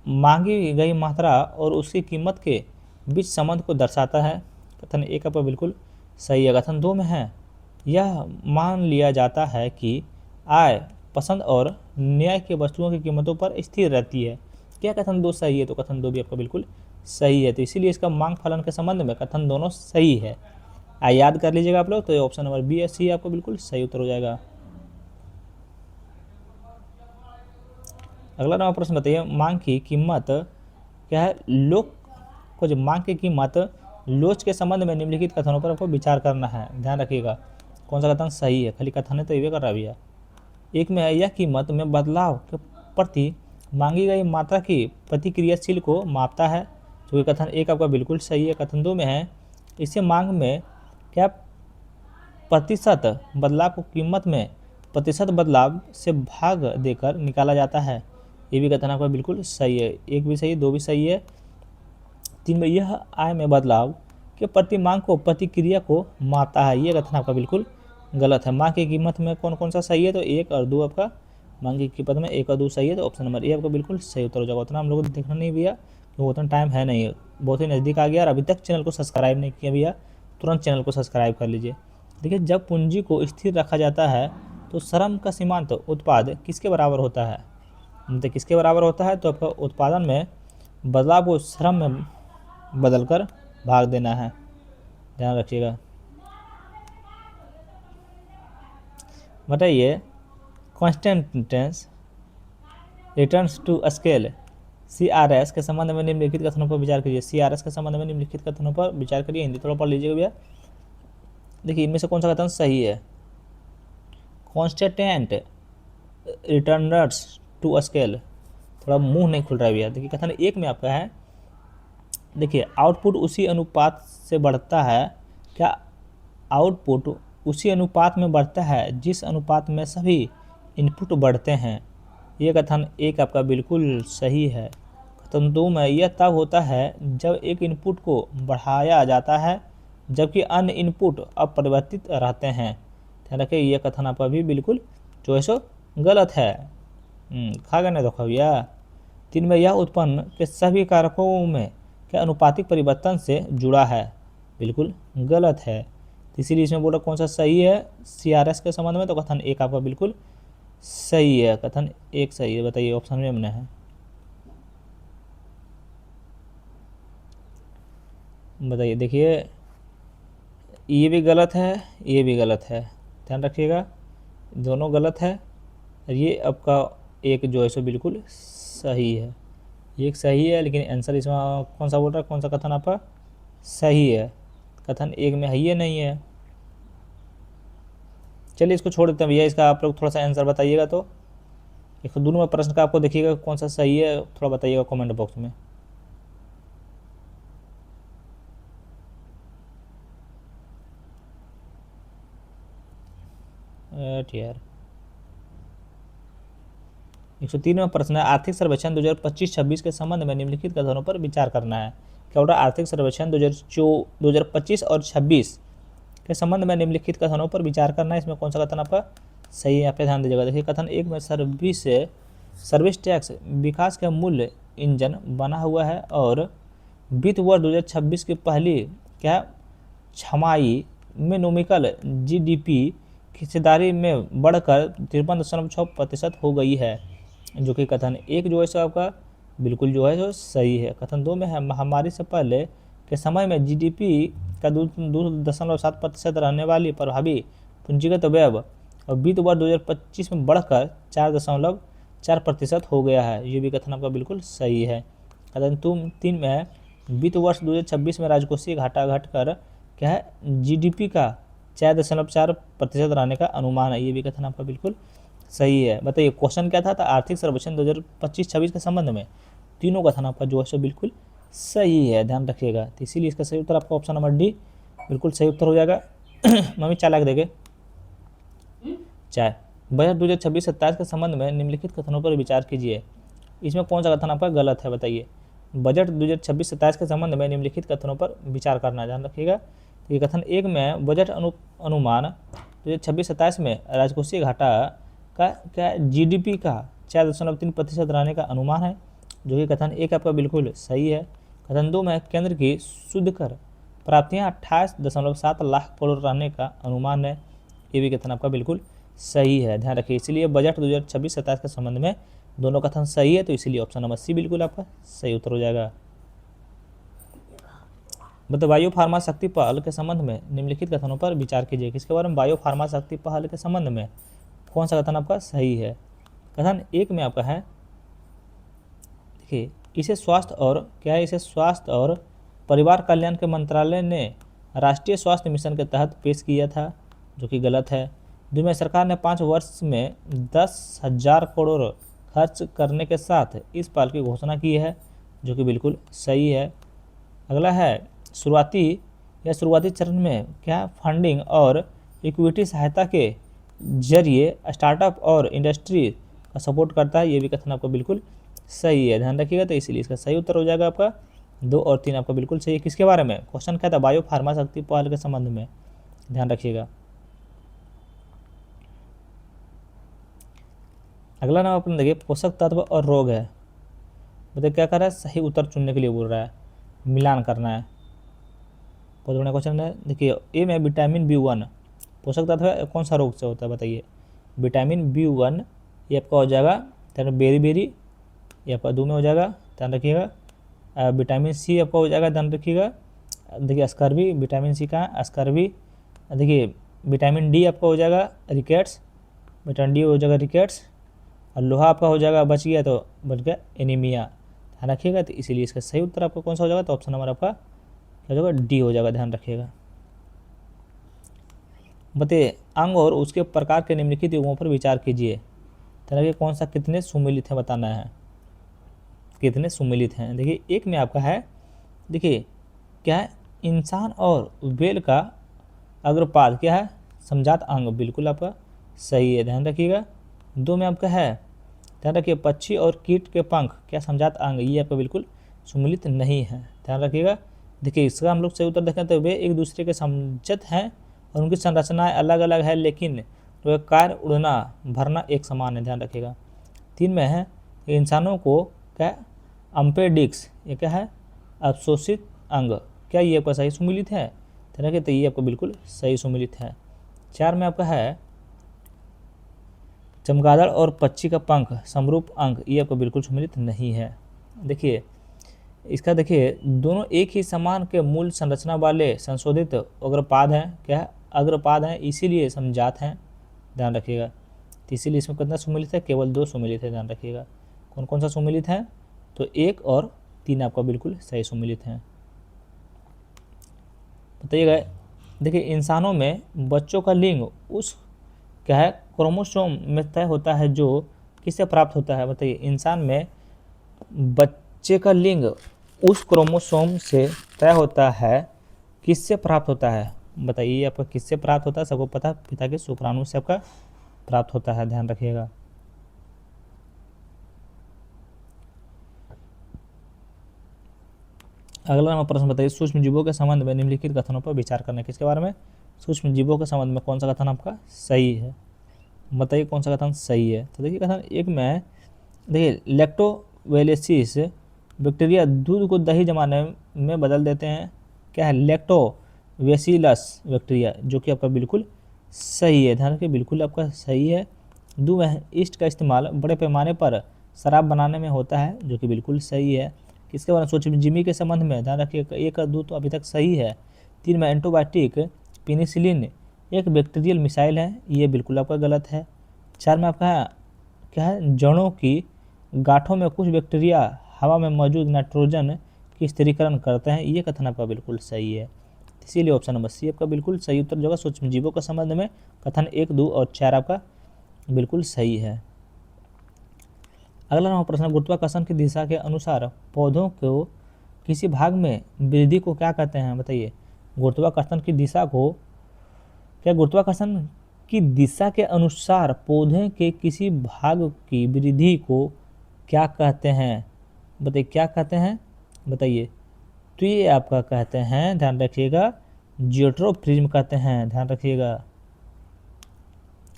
मांगी गई मात्रा और उसकी कीमत के बीच संबंध को दर्शाता है। कथन एक आपका बिल्कुल सही है। कथन दो में है, यह मान लिया जाता है कि आय पसंद और न्याय की वस्तुओं की कीमतों पर स्थिर रहती है। क्या कथन दो सही है, तो कथन दो भी आपका बिल्कुल सही है। तो इसीलिए इसका मांग फलन के संबंध में कथन दोनों सही है। याद कर लीजिएगा आप लोग। तो ये ऑप्शन नंबर बी या सी आपको बिल्कुल सही उत्तर हो जाएगा। अगला नंबर प्रश्न बताइए, मांग की कीमत क्या है? लोग को जो मांग की कीमत लोच के संबंध में निम्नलिखित कथनों पर आपको विचार करना है। ध्यान रखिएगा कौन सा कथन सही है, खाली कथन है तो ये कर रहा भैया। एक में है, यह कीमत में बदलाव के प्रति मांगी गई मात्रा की प्रतिक्रियाशील को मापता है, जो कि कथन एक आपका बिल्कुल सही है। कथन दो में है, इसे मांग में क्या प्रतिशत बदलाव को कीमत में प्रतिशत बदलाव से भाग देकर निकाला जाता है, ये भी कथन आपका बिल्कुल सही है। एक भी सही है, दो भी सही है। तीन में, यह आय में बदलाव के प्रति मांग को प्रतिक्रिया को मापता है, ये कथन आपका बिल्कुल गलत है। मांग की कीमत में कौन कौन सा सही है? तो एक और दो आपका, मांग की कीमत में एक और दो सही है। तो ऑप्शन नंबर ए आपका बिल्कुल सही उत्तर हो जाएगा। उतना हम लोग को देखना नहीं भैया, क्योंकि उतना टाइम है नहीं, बहुत ही नज़दीक आ गया। और अभी तक चैनल को सब्सक्राइब नहीं किया भैया, तुरंत चैनल को सब्सक्राइब कर लीजिए। देखिए, जब पूंजी को स्थिर रखा जाता है तो श्रम का सीमांत उत्पाद किसके बराबर होता है? मतलब किसके बराबर होता है? तो आपका उत्पादन में बदलाव को श्रम में बदलकर भाग देना है, ध्यान रखिएगा। बताइए, कॉन्स्टेंटेंस रिटर्न्स टू स्केल CRS के संबंध में निम्नलिखित कथनों पर विचार करिए। CRS के संबंध में निम्नलिखित कथनों पर विचार करिए। हिंदी थोड़ा पढ़ लीजिएगा भैया। देखिए, इनमें से कौन सा कथन सही है? कॉन्स्टेंट रिटर्नर्स टू स्केल, थोड़ा मुंह नहीं खुल रहा है भैया। देखिए, कथन एक में आपका है, देखिए, आउटपुट उसी अनुपात से बढ़ता है। क्या आउटपुट उसी अनुपात में बढ़ता है जिस अनुपात में सभी इनपुट बढ़ते हैं? ये कथन एक आपका बिल्कुल सही है। कथन दो में, यह तब होता है जब एक इनपुट को बढ़ाया जाता है जबकि अन्य इनपुट अपरिवर्तित रहते हैं। ध्यान रखिए, यह कथन आपका भी बिल्कुल जो है सो गलत है। खा गए ना धोखा भैया। तीन में, यह उत्पन्न के सभी कारकों में क्या अनुपातिक परिवर्तन से जुड़ा है? बिल्कुल गलत है। इसीलिए इसमें बोला कौन सा सही है CRS के संबंध में? तो कथन एक आपका बिल्कुल सही है। कथन एक सही है। बताइए, ऑप्शन में हमने है, बताइए। देखिए, ये भी गलत है, ये भी गलत है, ध्यान रखिएगा, दोनों गलत है। ये आपका एक जो है सो बिल्कुल सही है। एक सही है, लेकिन आंसर इसमें कौन सा बोल रहा है? कौन सा कथन आपका सही है? कथन एक में है, ये नहीं है। चलिए, इसको छोड़ देते हैं भैया। इसका आप लोग थोड़ा सा आंसर बताइएगा। तो एक दोनों में प्रश्न का आपको देखिएगा कौन सा सही है, थोड़ा बताइएगा कमेंट बॉक्स में। यार 103वां प्रश्न है, आर्थिक सर्वेक्षण 2025-26 के संबंध में निम्नलिखित कथनों पर विचार करना है। क्या बोला? आर्थिक सर्वेक्षण 2025 और 26 के संबंध में निम्नलिखित कथनों पर विचार करना है। इसमें कौन सा कथन आपका सही है? यहाँ पे ध्यान दीजिएगा। देखिए, कथन एक में, सर्विस टैक्स विकास का मूल्य इंजन बना हुआ है और वित्त वर्ष 2026 की पहली क्या छमाही में नोमिकल GDP की हिस्सेदारी में बढ़कर 53.6% हो गई है, जो कि कथन एक जो है सो आपका बिल्कुल जो है सो सही है। कथन दो में है, महामारी से पहले के समय में GDP का 2.7% रहने वाली प्रभावी पूंजीगत व्यय और वित्त वर्ष 2025 में बढ़कर 4.4% हो गया है, ये भी कथन आपका बिल्कुल सही है। कथन तीन में है, वित्त वर्ष 2026 में राजकोषीय घाटा घटकर क्या है GDP का 4.4% रहने का अनुमान है, ये भी कथन आपका बिल्कुल सही है। बताइए, क्वेश्चन क्या था? आर्थिक सर्वेक्षण 2025-26 के संबंध में तीनों कथन आपका जो है सो बिल्कुल सही है, ध्यान रखिएगा। तो इसीलिए इसका सही उत्तर आपका ऑप्शन नंबर डी बिल्कुल सही उत्तर हो जाएगा। मम्मी चाय ला के देंगे चाय। बजट 2026-27 के संबंध में निम्नलिखित कथनों पर विचार कीजिए। इसमें कौन सा कथन आपका गलत है? बताइए। बजट 2026-27 के संबंध में निम्नलिखित कथनों पर विचार करना, ध्यान रखिएगा। तो ये कथन एक में, बजट अनुमान 2026-27 में राजकोषीय घाटा का क्या GDP का 4.3% रहने का अनुमान है, जो कि कथन एक आपका बिल्कुल सही है। कथन दो में, केंद्र की शुद्ध कर प्राप्तियाँ 28.7 लाख करोड़ रहने का अनुमान है, ये भी कथन आपका बिल्कुल सही है, ध्यान रखिए। इसीलिए बजट 2026-27 के संबंध में दोनों कथन सही है, तो इसीलिए ऑप्शन नंबर सी बिल्कुल आपका सही उत्तर हो जाएगा। मतलब बायो फार्मा शक्ति पहल के संबंध में निम्नलिखित कथनों पर विचार कीजिए। किसके बारे में? बायो फार्मा शक्ति पहल के संबंध में कौन सा कथन आपका सही है? कथन एक में आपका है, देखिए इसे स्वास्थ्य और क्या है, इसे स्वास्थ्य और परिवार कल्याण के मंत्रालय ने राष्ट्रीय स्वास्थ्य मिशन के तहत पेश किया था, जो कि गलत है। जिसमें सरकार ने 5 वर्ष में 10,000 करोड़ खर्च करने के साथ इस पहल की घोषणा की है, जो कि बिल्कुल सही है। अगला है शुरुआती चरण में क्या फंडिंग और इक्विटी सहायता के जरिए स्टार्टअप और इंडस्ट्री का सपोर्ट करता है, ये भी कथन आपका बिल्कुल सही है, ध्यान रखिएगा। तो इसलिए इसका सही उत्तर हो जाएगा आपका 2 और 3 आपका बिल्कुल सही है। किसके बारे में? क्वेश्चन क्या था? बायो फार्मा शक्ति पहल के संबंध में, ध्यान रखिएगा। अगला नाम अपन देखिए पोषक तत्व और रोग है। बताइए क्या कर रहा है? सही उत्तर चुनने के लिए बोल रहा है, मिलान करना है। बहुत बड़ा क्वेश्चन है। देखिए ए में विटामिन B1 पोषक तत्व है, कौन सा रोग से होता है बताइए? विटामिन B1 ये आपका हो जाएगा बेरी, ये आपका 2 में हो जाएगा, ध्यान रखिएगा। विटामिन C आपका हो जाएगा, ध्यान रखिएगा। देखिए स्कर्वी, विटामिन C का स्कर्वी। देखिए विटामिन D आपका हो जाएगा रिकेट्स, विटामिन D हो जाएगा रिकेट्स। और लोहा आपका हो जाएगा, बच गया तो बच गया एनीमिया, ध्यान रखिएगा। तो इसीलिए इसका सही उत्तर आपका कौन सा हो जाएगा? तो ऑप्शन नंबर आपका क्या हो जाएगा? डी हो जाएगा, ध्यान रखिएगा। बताइए अंग और उसके प्रकार के निम्नलिखित युग्मों पर विचार कीजिए। देखिए कौन सा कितने सुमिलित है बताना है, कितने सुमिलित हैं। देखिए एक में आपका है, देखिए क्या है, इंसान और बेल का अग्रपाद क्या है? समजात अंग, बिल्कुल आपका सही है, ध्यान रखिएगा। 2 में आपका है, ध्यान रखिए पक्षी और कीट के पंख क्या समजात अंग, ये आपका बिल्कुल सुमिलित नहीं है, ध्यान रखिएगा। देखिए इसका हम लोग सही उत्तर देखें तो वे एक दूसरे के समजत हैं और उनकी संरचनाएं अलग अलग है, लेकिन तो कार्य उड़ना भरना एक समान है, ध्यान रखिएगा। 3 में है इंसानों को क्या अम्पेडिक्स, ये क्या है? अवशोषित अंग, क्या ये आपका सही सुमिलित है? ध्यान रखिए, तो ये आपका बिल्कुल सही सुमिलित है। 4 में आपका है चमगादड़ और पक्षी का पंख समरूप अंग, ये आपका बिल्कुल सुमिलित नहीं है। देखिए इसका देखिए दोनों एक ही समान के मूल संरचना वाले संशोधित अग्रपाद हैं, क्या है? अग्रपाद हैं, इसीलिए समजात हैं, ध्यान रखिएगा। तो इसीलिए इसमें कितना सुमिलित है? केवल 2 सुमिलित है, ध्यान रखिएगा। कौन कौन सा सुमिलित है? तो 1 और 3 आपका बिल्कुल सही सुमिलित है। बताइएगा। देखिए इंसानों में बच्चों का लिंग उस क्या है क्रोमोसोम में तय होता है जो किससे प्राप्त होता है? बताइए इंसान में बच्चे का लिंग उस क्रोमोसोम से तय होता है, किससे प्राप्त होता है? बताइए आपका किससे प्राप्त होता है? सबको पता है, पिता के शुक्राणु से आपका प्राप्त होता है, ध्यान रखिएगा। अगला नंबर प्रश्न बताइए सूक्ष्म जीवों के संबंध में निम्नलिखित कथनों पर विचार करना। किसके बारे में? सूक्ष्म जीवों के संबंध में कौन सा कथन आपका सही है? बताइए कौन सा कथन सही है। तो देखिए कथन एक में देखिए लैक्टोबैसिलस बैक्टीरिया दूध को दही जमाने में बदल देते हैं, क्या है? लैक्टोबैसिलस बैक्टीरिया, जो कि आपका बिल्कुल सही है, ध्यान रखिए, बिल्कुल आपका सही है। 2 में ईस्ट का इस्तेमाल बड़े पैमाने पर शराब बनाने में होता है, जो कि बिल्कुल सही है। किसके बारे में? सूक्ष्मजीवी के संबंध में, ध्यान रखिए 1 और 2 तो अभी तक सही है। 3 में एंटीबायोटिक पेनिसिलिन एक बैक्टीरियल मिसाइल है, ये बिल्कुल आपका गलत है। 4 में आपका क्या है? जड़ों की गांठों में कुछ बैक्टीरिया हवा में मौजूद नाइट्रोजन की स्थिरीकरण करते हैं, ये कथन आपका बिल्कुल सही है। इसीलिए ऑप्शन नंबर सी आपका बिल्कुल सही उत्तर जो होगा सूक्ष्मजीवों के संबंध में कथन 1, 2 और 4 आपका बिल्कुल सही है। अगला नंबर प्रश्न गुरुत्वाकर्षण की दिशा के अनुसार पौधों को किसी भाग में वृद्धि को क्या कहते हैं? बताइए गुरुत्वाकर्षण की दिशा को क्या गुरुत्वाकर्षण की दिशा के अनुसार पौधे के किसी भाग की वृद्धि को क्या कहते हैं? बताइए क्या कहते हैं? बताइए। तो ये आपका कहते हैं, ध्यान रखिएगा, जियोट्रोपिज्म कहते हैं, ध्यान रखिएगा।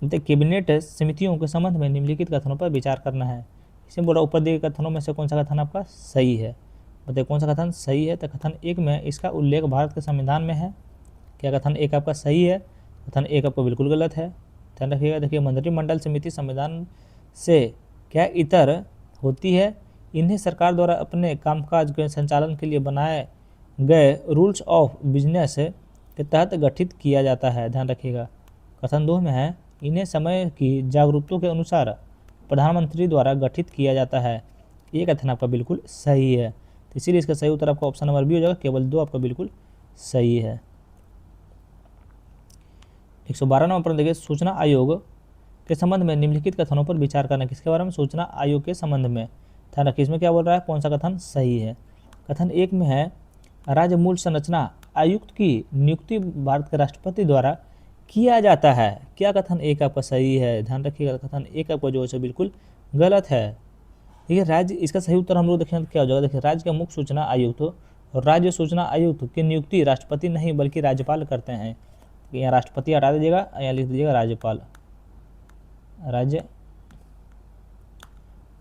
कैबिनेट समितियों के संबंध में निम्नलिखित कथनों पर विचार करना है। इसमें बोला ऊपर दिए कथनों में से कौन सा कथन आपका सही है? बताइए कौन सा कथन सही है? तो कथन 1 में इसका उल्लेख भारत के संविधान में है, क्या कथन 1 आपका सही है? कथन 1 आपको बिल्कुल गलत है, ध्यान रखिएगा। देखिए मंत्रिमंडल समिति संविधान से क्या इतर होती है, इन्हें सरकार द्वारा अपने कामकाज के संचालन के लिए बनाए गए रूल्स ऑफ बिजनेस के तहत गठित किया जाता है। ध्यान रखिएगा। कथन 2 में है इन्हें समय की जरूरतों के अनुसार प्रधानमंत्री द्वारा गठित किया जाता है। ये कथन आपका बिल्कुल सही है, तो इसीलिए इसका सही उत्तर आपका ऑप्शन नंबर बी हो जाएगा। केवल 2 आपका बिल्कुल सही है। 112 नंबर पर देखिए, सूचना आयोग के संबंध में निम्नलिखित कथनों पर विचार करना। किसके बारे में? सूचना आयोग के संबंध में। ध्यान रखिए इसमें क्या बोल रहा है, कौन सा कथन सही है। कथन 1 में है राज्य मूल संरचना आयुक्त की नियुक्ति भारत के राष्ट्रपति द्वारा किया जाता है। क्या कथन 1 आपका सही है? ध्यान रखिएगा, कथन 1 आपका जो है बिल्कुल गलत है। देखिए राज्य, इसका सही उत्तर हम लोग देखेंगे तो क्या हो जाएगा। देखिए राज्य का मुख्य सूचना आयुक्त और राज्य सूचना आयुक्त की नियुक्ति राष्ट्रपति नहीं बल्कि राज्यपाल करते हैं। यहाँ राष्ट्रपति हटा दीजिएगा, यहाँ लिख दीजिएगा राज्यपाल।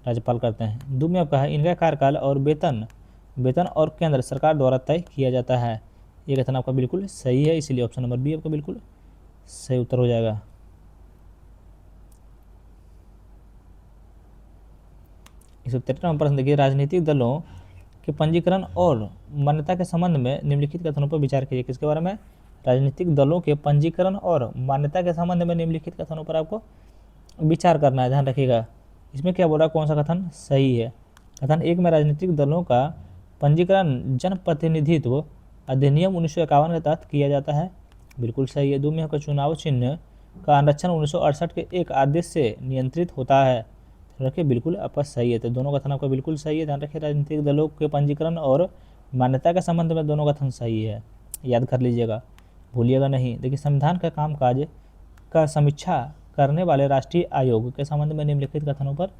राज्यपाल करते हैं। 2 में आपका है इनका कार्यकाल और वेतन और केंद्र सरकार द्वारा तय किया जाता है। ये कथन आपका बिल्कुल सही है, इसीलिए ऑप्शन नंबर बी आपका बिल्कुल सही उत्तर हो जाएगा। 153 नंबर प्रश्न देखिए, राजनीतिक दलों के पंजीकरण और मान्यता के संबंध में निम्नलिखित कथनों पर विचार कीजिए। किसके बारे में? राजनीतिक दलों के पंजीकरण और मान्यता के संबंध में निम्नलिखित कथनों पर आपको विचार करना है। ध्यान रखिएगा इसमें क्या बोल रहा है, कौन सा कथन सही है। कथन 1 में राजनीतिक दलों का पंजीकरण जनप्रतिनिधित्व अधिनियम 1951 के तहत किया जाता है। बिल्कुल सही है। 2 में आपका चुनाव चिन्ह का आरक्षण 1968 के एक आदेश से नियंत्रित होता है। रखिए बिल्कुल आपका सही है, तो दोनों कथन आपका बिल्कुल सही है। ध्यान रखिए राजनीतिक दलों के पंजीकरण और मान्यता के संबंध में दोनों कथन सही है, याद कर लीजिएगा, भूलिएगा नहीं। देखिए संविधान का कामकाज का समीक्षा करने वाले राष्ट्रीय आयोग के संबंध में निम्नलिखित कथनों पर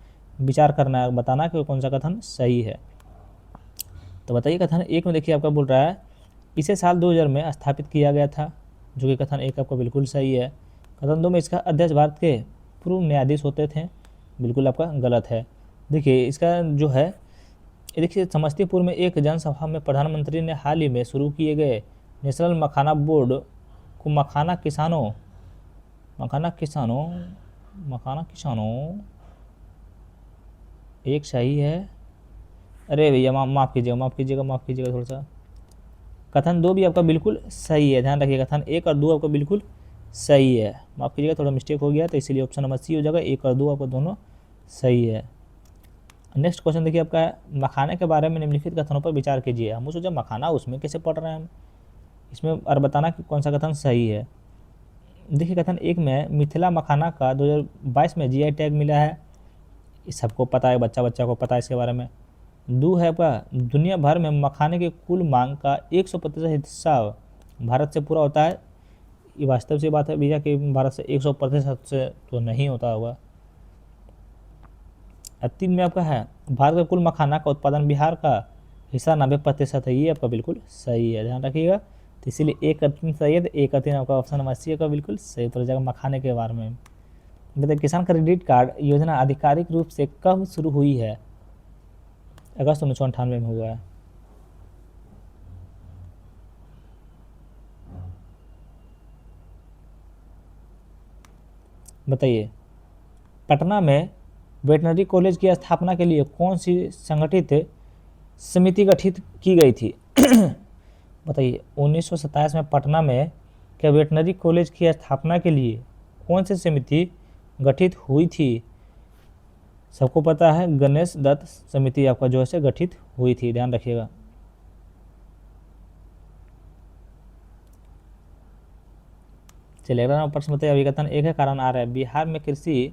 विचार करना है, बताना कि कौन सा कथन सही है। तो बताइए कथन 1 में देखिए आपका बोल रहा है इसे साल 2000 में स्थापित किया गया था, जो कि कथन 1 आपका बिल्कुल सही है। कथन 2 में इसका अध्यक्ष भारत के पूर्व न्यायाधीश होते थे। बिल्कुल आपका गलत है। देखिए इसका जो है, देखिए समस्तीपुर में एक जनसभा में प्रधानमंत्री ने हाल ही में शुरू किए गए नेशनल मखाना बोर्ड को मखाना किसानों एक सही है। अरे भैया माफ़ कीजिएगा थोड़ा सा। कथन 2 भी आपका बिल्कुल सही है। ध्यान रखिए कथन 1 और 2 आपका बिल्कुल सही है। माफ़ कीजिएगा थोड़ा मिस्टेक हो गया, तो इसीलिए ऑप्शन नंबर सी हो जाएगा। 1 और 2 आपका दोनों सही है। नेक्स्ट क्वेश्चन देखिए आपका है मखाने के बारे में निम्नलिखित कथनों पर विचार कीजिए। हम सोचा मखाना उसमें कैसे पढ़ रहे हैं हम, इसमें और बताना कि कौन सा कथन सही है। देखिए कथन 1 में मिथिला मखाना का 2022 में जीआई टैग मिला है, ये सबको पता है, बच्चा को पता है इसके बारे में। 2 है आपका दुनिया भर में मखाने के कुल मांग का 100% हिस्सा भारत से पूरा होता है। ये वास्तव से बात है भैया कि भारत से 100% से तो नहीं होता होगा। 3 में आपका है भारत का कुल मखाना का उत्पादन बिहार का हिस्सा 90% है। ये आपका बिल्कुल सही है, ध्यान रखिएगा। तो इसीलिए 1 का 3 सही है, तो 1 का 3 आपका ऑप्शन नंबर सी का बिल्कुल सही उत्तर हो जाएगा मखाने के बारे में। बताइए किसान क्रेडिट कार्ड योजना आधिकारिक रूप से कब शुरू हुई है? अगस्त 1998 में हुआ है। बताइए पटना में वेटनरी कॉलेज की स्थापना के लिए कौन सी संगठित समिति गठित की गई थी? बताइए 1927 में पटना में क्या वेटनरी कॉलेज की स्थापना के लिए कौन सी समिति गठित हुई थी? सबको पता है गणेश दत्त समिति आपका जो है गठित हुई थी, ध्यान रखिएगा। चलिए अगला प्रश्न बताइए। अभिकथन 1 है कारण आ रहा है बिहार में कृषि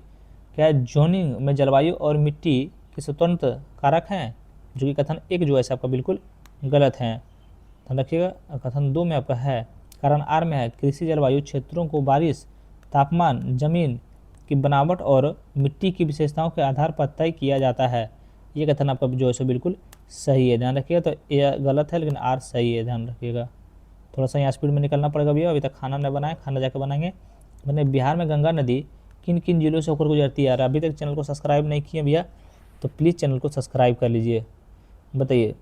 क्या जोनिंग में जलवायु और मिट्टी के स्वतंत्र कारक हैं, जो कि कथन 1 जो है आपका बिल्कुल गलत है, ध्यान रखिएगा। कथन 2 में आपका है कारण आर में है कृषि जलवायु क्षेत्रों को बारिश, तापमान, जमीन की बनावट और मिट्टी की विशेषताओं के आधार पर तय किया जाता है। ये कथन आपका जो है बिल्कुल सही है, ध्यान रखिएगा। तो ये गलत है लेकिन आर सही है, ध्यान रखिएगा। थोड़ा सा यहाँ स्पीड में निकलना पड़ेगा भैया, अभी तक खाना न बनाए, खाना जाकर बनाएंगे। मैंने बिहार में गंगा नदी किन किन जिलों से होकर गुजरती है यार? अभी तक चैनल को सब्सक्राइब नहीं किए भैया तो प्लीज़ चैनल को सब्सक्राइब कर लीजिए। बताइए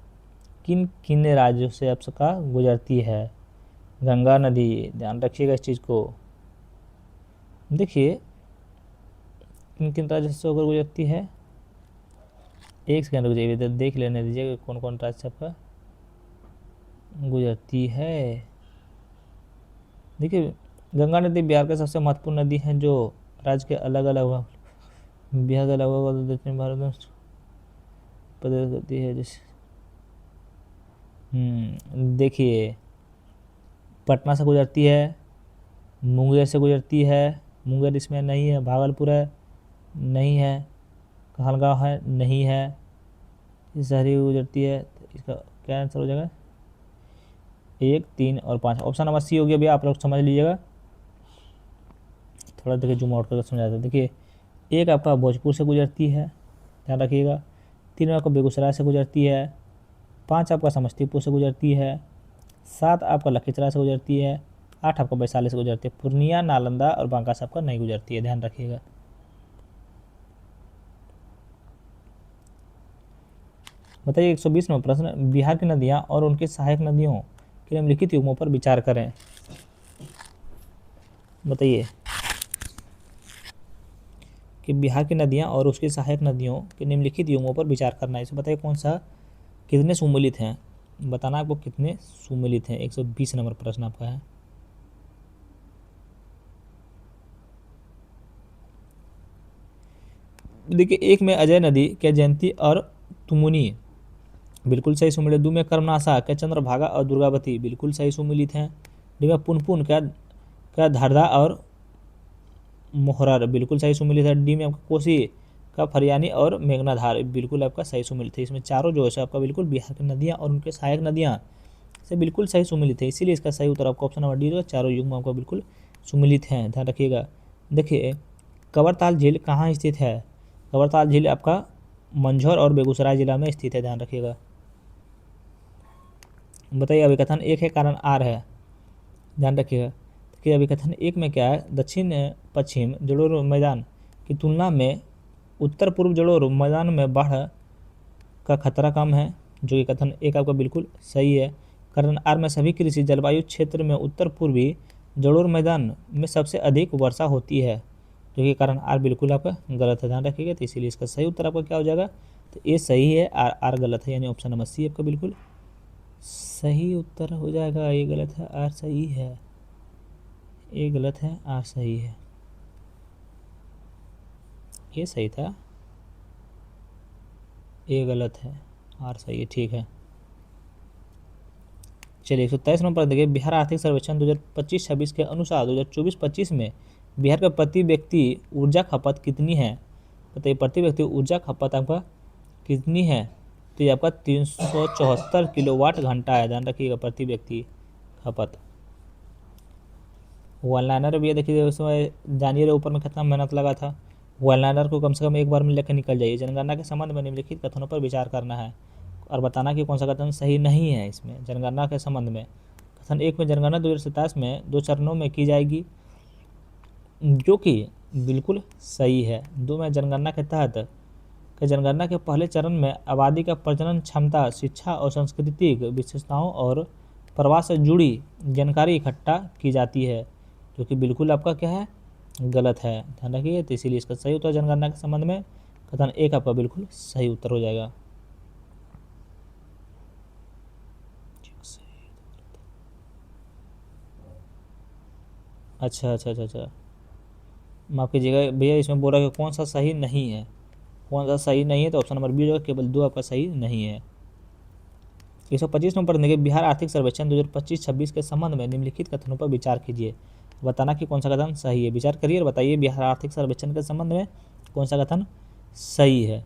किन किन राज्यों से आपका गुजरती है गंगा नदी? ध्यान रखिएगा इस चीज़ को। देखिए किन किन राज्यों से होकर गुजरती है, एक सेकंड रुक जाइए, देख लेने दीजिए कौन कौन राज्य से आपका गुजरती है। देखिए, गंगा नदी बिहार की सबसे महत्वपूर्ण नदी है जो राज्य के अलग अलग बिहार के अलावा दक्षिण भारत में प्रदेश करती है। जैसे देखिए, पटना से गुजरती है, मुंगेर से गुजरती है, मुंगेर इसमें नहीं है, भागलपुर है नहीं है, कहलगांव है नहीं है, शहरी गुजरती है। तो इसका क्या आंसर हो जाएगा? 1, 3 और 5। ऑप्शन नंबर सी हो गया भैया, आप लोग समझ लीजिएगा। थोड़ा देखिए जूम आउट करके समझाते हैं। देखिए, 1 आपका भोजपुर से गुजरती है, ध्यान रखिएगा। 3 आपका बेगूसराय से गुजरती है, 5 आपका समस्तीपुर से गुजरती है, 7 आपका लखीसराय से गुजरती है, 8 आपका वैशाली से गुजरती है। पूर्णिया, नालंदा और बांका से आपका नहीं गुजरती है, ध्यान रखिएगा। बताइए 120वां प्रश्न, बिहार की नदियां और उनकी सहायक नदियों के निम्नलिखित युग्मों पर विचार करें। बताइए कि बिहार की नदियां और उसकी सहायक नदियों के निम्नलिखित युग्मों पर विचार करना है। इसे बताइए कौन सा, कितने सुमेलित हैं, बताना आपको कितने सुमेलित हैं। 120 नंबर प्रश्न आपका है। देखिए, 1 में अजय नदी क्या जयंती और तुमुनी, बिल्कुल सही सुमेलित। 2 में कर्मनाशा क्या चंद्रभागा और दुर्गावती, बिल्कुल सही सुमेलित हैं। डी में पुनपुन क्या क्या धारदा और मोहरर, बिल्कुल सही सुमेलित है। डी में आपका कोसी का फरियानी और मेघनाधार, बिल्कुल आपका सही सुमेलित है। इसमें चारों जो है आपका बिल्कुल बिहार की नदियाँ और उनके सहायक नदियाँ से बिल्कुल सही सुमेलित है, इसीलिए इसका सही उत्तर आपका ऑप्शन नंबर डी होगा। चारों युग्म आपका बिल्कुल सुमेलित हैं, ध्यान रखिएगा। देखिए, कवरताल झील कहाँ स्थित है? कवरताल झील आपका मंझौर और बेगूसराय जिला में स्थित है, ध्यान रखिएगा। बताइए, अभिकथन 1 है, कारण आर है, ध्यान रखिएगा। कि अभिकथन 1 में क्या है, दक्षिण पश्चिम जलोढ़ मैदान की तुलना में उत्तर पूर्व जलोढ़ मैदान में बाढ़ का खतरा कम है, जो कि कथन 1 आपका बिल्कुल सही है। कारण आर में सभी कृषि जलवायु क्षेत्र में उत्तर पूर्वी जलोढ़ मैदान में सबसे अधिक वर्षा होती है, जो कि कारण आर बिल्कुल आपका गलत है, ध्यान रखिएगा। तो इसीलिए इसका सही उत्तर आपका क्या हो जाएगा? तो ए सही है, आर गलत है, यानी ऑप्शन नंबर सी आपका बिल्कुल सही उत्तर हो जाएगा। ये गलत है, आर सही है। ए गलत है, आर सही है। ये सही था, ए गलत है, आर सही है, ठीक है। चलिए 123 नंबर देखिए, बिहार आर्थिक सर्वेक्षण 2025-26 के अनुसार 2024-25 में बिहार का प्रति व्यक्ति ऊर्जा खपत कितनी है? बताइए, प्रति व्यक्ति ऊर्जा खपत आपका कितनी है? तो ये आपका 374 किलोवाट घंटा है, ध्यान रखिएगा, प्रति व्यक्ति खपत। वन लाइनर भी देखिए, उसमें जानिए रहे ऊपर में कितना मेहनत लगा था। वन लाइनर को कम से कम एक बार में लेकर निकल जाइए। जनगणना के संबंध में निम्नलिखित कथनों पर विचार करना है और बताना कि कौन सा कथन सही नहीं है। इसमें जनगणना के संबंध में कथन 1 में जनगणना 2027 में 2 चरणों में की जाएगी, जो कि बिल्कुल सही है। 2 में जनगणना के तहत जनगणना के पहले चरण में आबादी का प्रजनन क्षमता, शिक्षा और सांस्कृतिक विशेषताओं और प्रवास से जुड़ी जानकारी इकट्ठा की जाती है, जो कि बिल्कुल आपका क्या है, गलत है, ध्यान रखिए। तो इसीलिए इसका सही उत्तर जनगणना के संबंध में कथन 1 आपका बिल्कुल सही उत्तर हो जाएगा। अच्छा, माफ़ कीजिएगा भैया, इसमें बोला कि कौन सा सही नहीं है, कौन सा सही नहीं है, तो ऑप्शन नंबर बी होगा, केवल 2 आपका सही नहीं है। 125 नंबर देखिए, बिहार आर्थिक सर्वेक्षण 2025-26 के संबंध में निम्नलिखित कथनों पर विचार कीजिए, बताना कि कौन सा कथन सही है। विचार करिए और बताइए बिहार आर्थिक सर्वेक्षण के संबंध में कौन सा कथन सही है।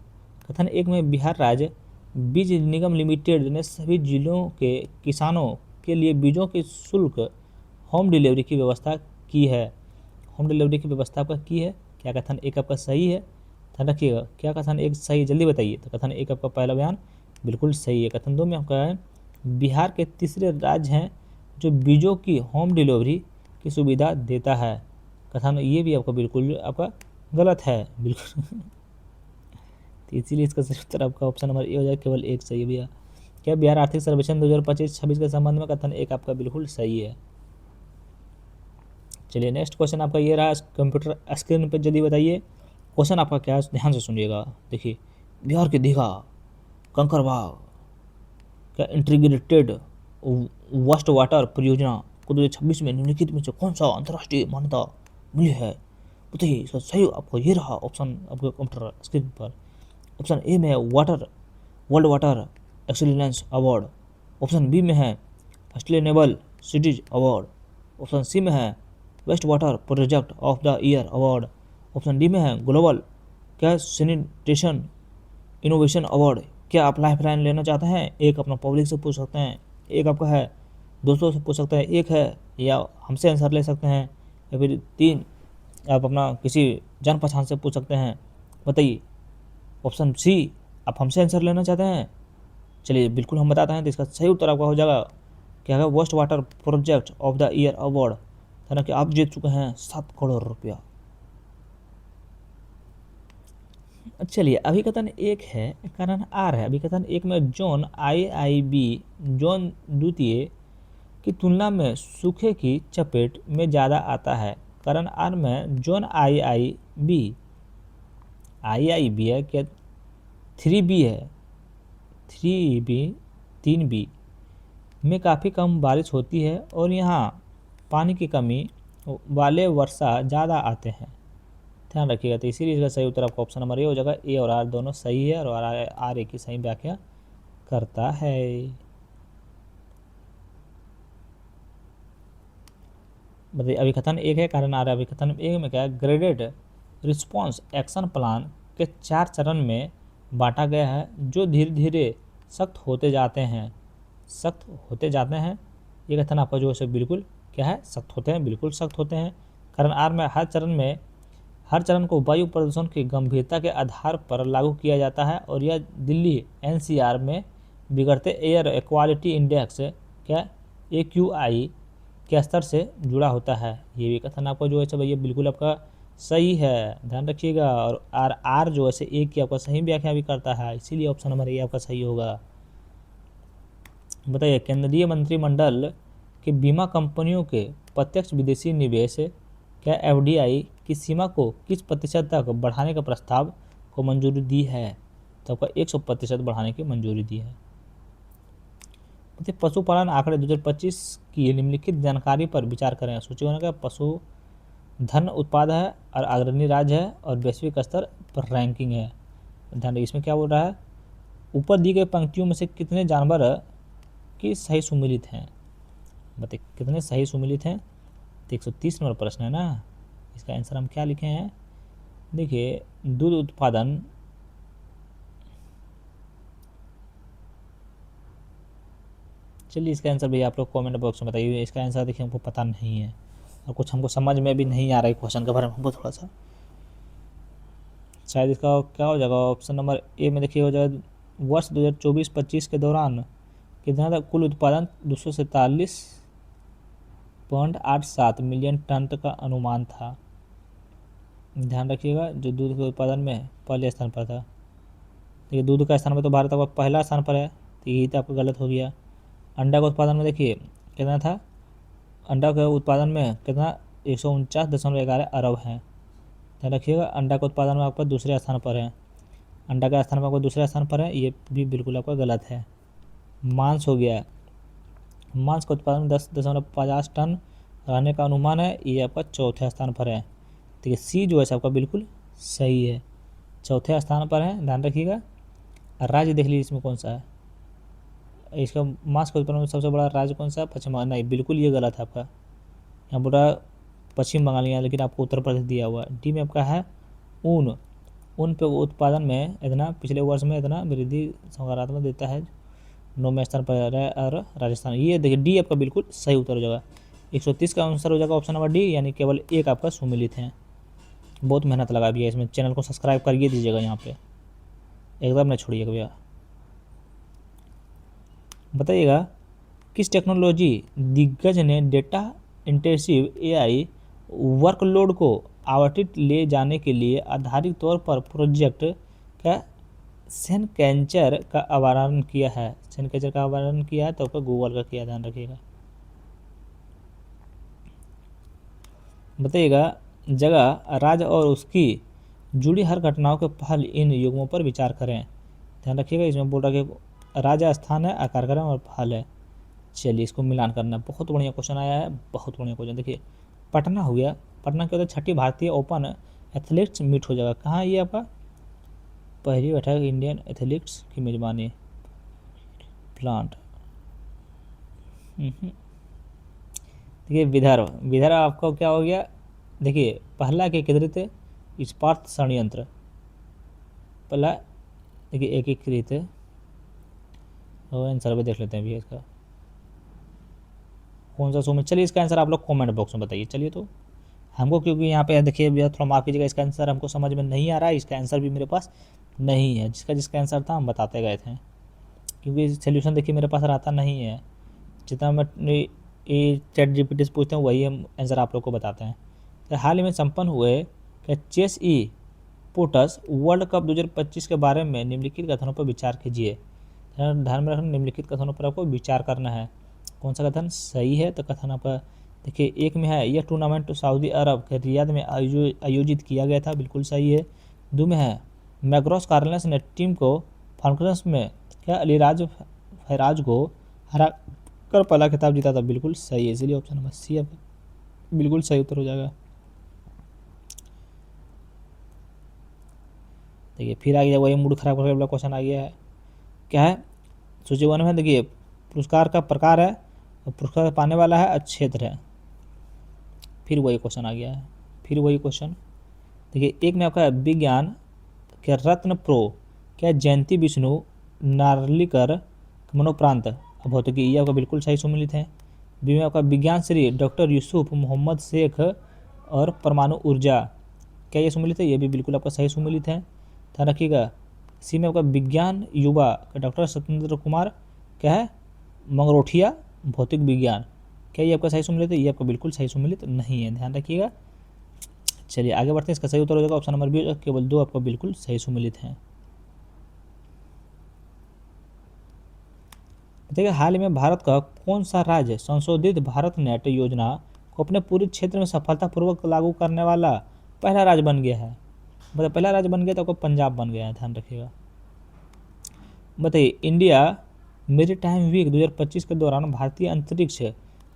कथन 1 में बिहार राज्य बीज निगम लिमिटेड ने सभी जिलों के किसानों के लिए बीजों की शुल्क होम डिलीवरी की व्यवस्था की है। होम डिलीवरी की व्यवस्था आपका की है, क्या कथन 1 आपका सही है? ध्यान रखिएगा, क्या कथन 1 सही, जल्दी बताइए। तो कथन 1 आपका पहला बयान बिल्कुल सही है। कथन 2 में आपका है, बिहार के तीसरे राज्य हैं जो बीजों की होम डिलीवरी की सुविधा देता है। कथन ये भी आपका बिल्कुल आपका गलत है, बिल्कुल तो इसीलिए इसका सही उत्तर आपका ऑप्शन नंबर ए हो जाएगा, केवल 1 सही है भैया। क्या बिहार आर्थिक सर्वेक्षण 2025-26 के संबंध में कथन 1 आपका बिल्कुल सही है। चलिए नेक्स्ट क्वेश्चन आपका ये रहा, कंप्यूटर स्क्रीन पर जल्दी बताइए। क्वेश्चन आपका क्या है, ध्यान से सुनिएगा। देखिए, बिहार के दीघा कंकड़बाग क्या इंटीग्रेटेड वेस्ट वाटर परियोजना को 2026 में निम्नलिखित में से कौन सा अंतर्राष्ट्रीय मान्यता मिली है? बताइए इसका सही आपको ये रहा ऑप्शन आपके कंप्यूटर स्क्रीन पर। ऑप्शन ए में है world water excellence award. Option B में है sustainable cities award. Option C में है waste water project of the year award. Option D में है global gas sanitation innovation award. क्या आप लाइफ लाइन लेना चाहते हैं? एक अपना पब्लिक से पूछ सकते हैं, एक आपका है दोस्तों से पूछ सकते हैं, एक है या हमसे आंसर ले सकते हैं, या फिर 3 आप अपना किसी जान पहचान से पूछ सकते हैं। बताइए। ऑप्शन सी आप हमसे आंसर लेना चाहते हैं? चलिए बिल्कुल हम बताते हैं। तो इसका सही उत्तर आपका हो जाएगा क्या है, waste water project of the year award. है ना कि आप जीत चुके हैं 7 करोड़ रुपया। चलिए अभिकथन 1 है, कारण आर है। अभिकथन 1 में जॉन IIB जॉन द्वितीय की तुलना में सूखे की चपेट में ज़्यादा आता है। कारण आर में जॉन IIB है क्या? 3B है, 3B में काफ़ी कम बारिश होती है और यहाँ पानी की कमी वाले वर्षा ज़्यादा आते हैं। ध्यान रखिएगा। तो इसीलिए इसका सही उत्तर आपका ऑप्शन नंबर ए हो जाएगा। ए और आर दोनों सही है और आर ए की सही व्याख्या करता है। बताइए अभिकथन 1 है, कारण आर है। अभिकथन 1 में क्या है, ग्रेडेड रिस्पॉन्स एक्शन प्लान के 4 चरण में बांटा गया है जो धीरे धीरे सख्त होते जाते हैं। ये कथन आपका जो है बिल्कुल क्या है, सख्त होते हैं, बिल्कुल सख्त होते हैं। कारण आर में हर चरण को वायु प्रदूषण की गंभीरता के आधार पर लागू किया जाता है और यह दिल्ली NCR में बिगड़ते एयर क्वालिटी इंडेक्स क्या AQI के स्तर से जुड़ा होता है। ये भी कथन आपका जो है भैया बिल्कुल आपका सही है, ध्यान रखिएगा। और आर जो है ए की आपका सही व्याख्या भी करता है, इसीलिए ऑप्शन नंबर ए आपका सही होगा। बताइए केंद्रीय मंत्रिमंडल के बीमा कंपनियों के प्रत्यक्ष विदेशी निवेश क्या FDI की सीमा को किस प्रतिशत तक बढ़ाने का प्रस्ताव को मंजूरी दी है? तो आपका 100% बढ़ाने की मंजूरी दी है। बताइए पशुपालन आंकड़े 2025 की निम्नलिखित जानकारी पर विचार करें। सूची का पशु धन उत्पाद है और अग्रणी राज्य है और वैश्विक स्तर पर रैंकिंग है। ध्यान रखिए इसमें क्या बोल रहा है, ऊपर दी गई पंक्तियों में से कितने जानवर की सही सुमिलित हैं? बताइए कितने सही सुमिलित हैं? तो 130 नंबर प्रश्न है ना। इसका आंसर हम क्या लिखे हैं, देखिए दूध उत्पादन, चलिए इसका आंसर भैया आप लोग कमेंट बॉक्स में बताइए। इसका आंसर देखिए हमको पता नहीं है और कुछ हमको समझ में भी नहीं आ रहा है क्वेश्चन के बारे में हमको थोड़ा सा। शायद इसका क्या हो जाएगा, ऑप्शन नंबर ए में देखिए हो जाएगा वर्ष 2024-25 के दौरान कितना था कुल उत्पादन 247.87 मिलियन टन का अनुमान था। ध्यान रखिएगा जो दूध के उत्पादन में पहले स्थान पर था। देखिए दूध का स्थान में तो भारत का पहला स्थान पर है, तो यही तो आपका गलत हो गया। अंडा के उत्पादन में देखिए कितना था, अंडा के उत्पादन में कितना 149.11 अरब है। ध्यान रखिएगा अंडा के उत्पादन में आपका दूसरे स्थान पर है, अंडा के स्थान में आपका दूसरे स्थान पर है, ये भी बिल्कुल आपका गलत है। मांस हो गया, मांस का उत्पादन 10.50 टन रहने का अनुमान है, ये आपका चौथे स्थान पर है। तो ये सी जो है आपका बिल्कुल सही है, चौथे स्थान पर है। ध्यान रखिएगा। राज्य देख लीजिए इसमें कौन सा है, इसका मांस का उत्पादन में सबसे बड़ा राज्य कौन सा है? पश्चिम बंगाल। नहीं बिल्कुल ये गलत है आपका, यहाँ बोला पश्चिम बंगाल यहाँ, लेकिन आपको उत्तर प्रदेश दिया हुआ है। डी में आपका है ऊन पे उत्पादन में इतना पिछले वर्ष में इतना वृद्धि सकारात्मक देता है, 9वें स्थान पर है और राजस्थान। ये देखिए डी आपका बिल्कुल सही उत्तर हो जाएगा। 130 का आंसर हो जाएगा ऑप्शन नंबर डी, यानी केवल एक आपका सुमिलित है। बहुत मेहनत लगा भैया इसमें, चैनल को सब्सक्राइब करिए दीजिएगा, यहाँ पे एकदम नहीं छोड़िएगा भैया। बताइएगा किस टेक्नोलॉजी दिग्गज ने डेटा इंटेंसिव AI वर्कलोड को आवंटित ले जाने के लिए आधारित तौर पर प्रोजेक्ट का सेनकेंचर का अवधारण किया है? सेनकेंचर का अवधारण किया है तो आपका गूगल का किया, ध्यान रखिएगा। बताइएगा जगह, राज्य और उसकी जुड़ी हर घटनाओं के पहल इन युग्मों पर विचार करें। ध्यान रखिएगा इसमें बोल रहा है कि राज्य, स्थान है, आकार, क्रम और फल है। चलिए इसको मिलान करना है। बहुत बढ़िया क्वेश्चन आया है, बहुत बढ़िया क्वेश्चन। देखिए पटना हो गया, पटना के होता है 6ठी भारतीय ओपन एथलेटिक्स मीट हो जाएगा। कहाँ ये आपका? पहली बैठक इंडियन एथलेटिक्स की मेजबानी प्लांट। देखिए विदर्भ, विदर्भ आपका क्या हो गया? देखिए पहला के केंद्रित इस्पात संयंत्र, पहला देखिए एकीकृत और आंसर भी देख लेते हैं भैया इसका कौन सा सुमित। चलिए इसका आंसर आप लोग कमेंट बॉक्स में बताइए। चलिए तो हमको, क्योंकि यहाँ पे देखिए भैया थोड़ा माफ़ कीजिएगा, इसका आंसर हमको समझ में नहीं आ रहा है, इसका आंसर भी मेरे पास नहीं है। जिसका आंसर था हम बताते गए थे, क्योंकि सोल्यूशन देखिए मेरे पास रहता नहीं है। जितना मैं ये चैट जीपीटी से पूछते हैं वही हम आंसर आप लोग को बताते हैं। तो हाल ही में संपन्न हुए कि चेस ई पोटस वर्ल्ड कप 2025 के बारे में निम्नलिखित कथनों पर विचार कीजिए। ध्यान में रखना, निम्नलिखित कथनों पर आपको विचार करना है। कौन सा कथन सही है? तो कथन आपका देखिए एक में है, यह टूर्नामेंट सऊदी अरब के रियाद में आयोजित किया गया था, बिल्कुल सही है। 2 में है, मैग्रोस कार्लेस ने टीम को फाल्कनर्स में क्या अलीराज फैराज को हरा कर पहला खिताब जीता था, बिल्कुल सही है। इसलिए ऑप्शन नंबर सी आपका बिल्कुल सही उत्तर हो जाएगा। देखिए फिर आ गया वही मूड खराब करने वाला क्वेश्चन आ गया है। क्या है? सूची 1 में देखिए पुरस्कार का प्रकार है और पुरस्कार पाने वाला है क्षेत्र है। फिर वही क्वेश्चन आ गया है, फिर वही क्वेश्चन। देखिए एक में आपका विज्ञान के रत्न प्रो क्या जयंती विष्णु नार्लिकर मनोप्रांत भौतिकी, ये आपका बिल्कुल सही सुमिलित है। बी में आपका विज्ञान श्री डॉक्टर यूसुफ मोहम्मद शेख और परमाणु ऊर्जा, क्या ये सुमिलित है? ये भी बिल्कुल आपका सही सुमिलित है, ध्यान रखिएगा। सी में आपका विज्ञान युवा डॉक्टर सत्येंद्र कुमार क्या है? मंगरोठिया भौतिक विज्ञान, क्या ये आपका सही सुमिलित है? ये आपका बिल्कुल सही सुमिलित नहीं है, ध्यान रखिएगा। चलिए आगे बढ़ते हैं। इसका सही उत्तर हो जाएगा ऑप्शन नंबर बी, केवल 2 आपका बिल्कुल सही सुमिलित हैं। देखिए हाल ही में भारत का कौन सा राज्य संशोधित भारत नेट योजना को अपने पूरे क्षेत्र में सफलतापूर्वक लागू करने वाला पहला राज्य बन गया है? मतलब पहला राज्य बन गया तो आपको पंजाब बन गया है, ध्यान रखिएगा। बताइए इंडिया मेरीटाइम वीक 2025 के दौरान भारतीय अंतरिक्ष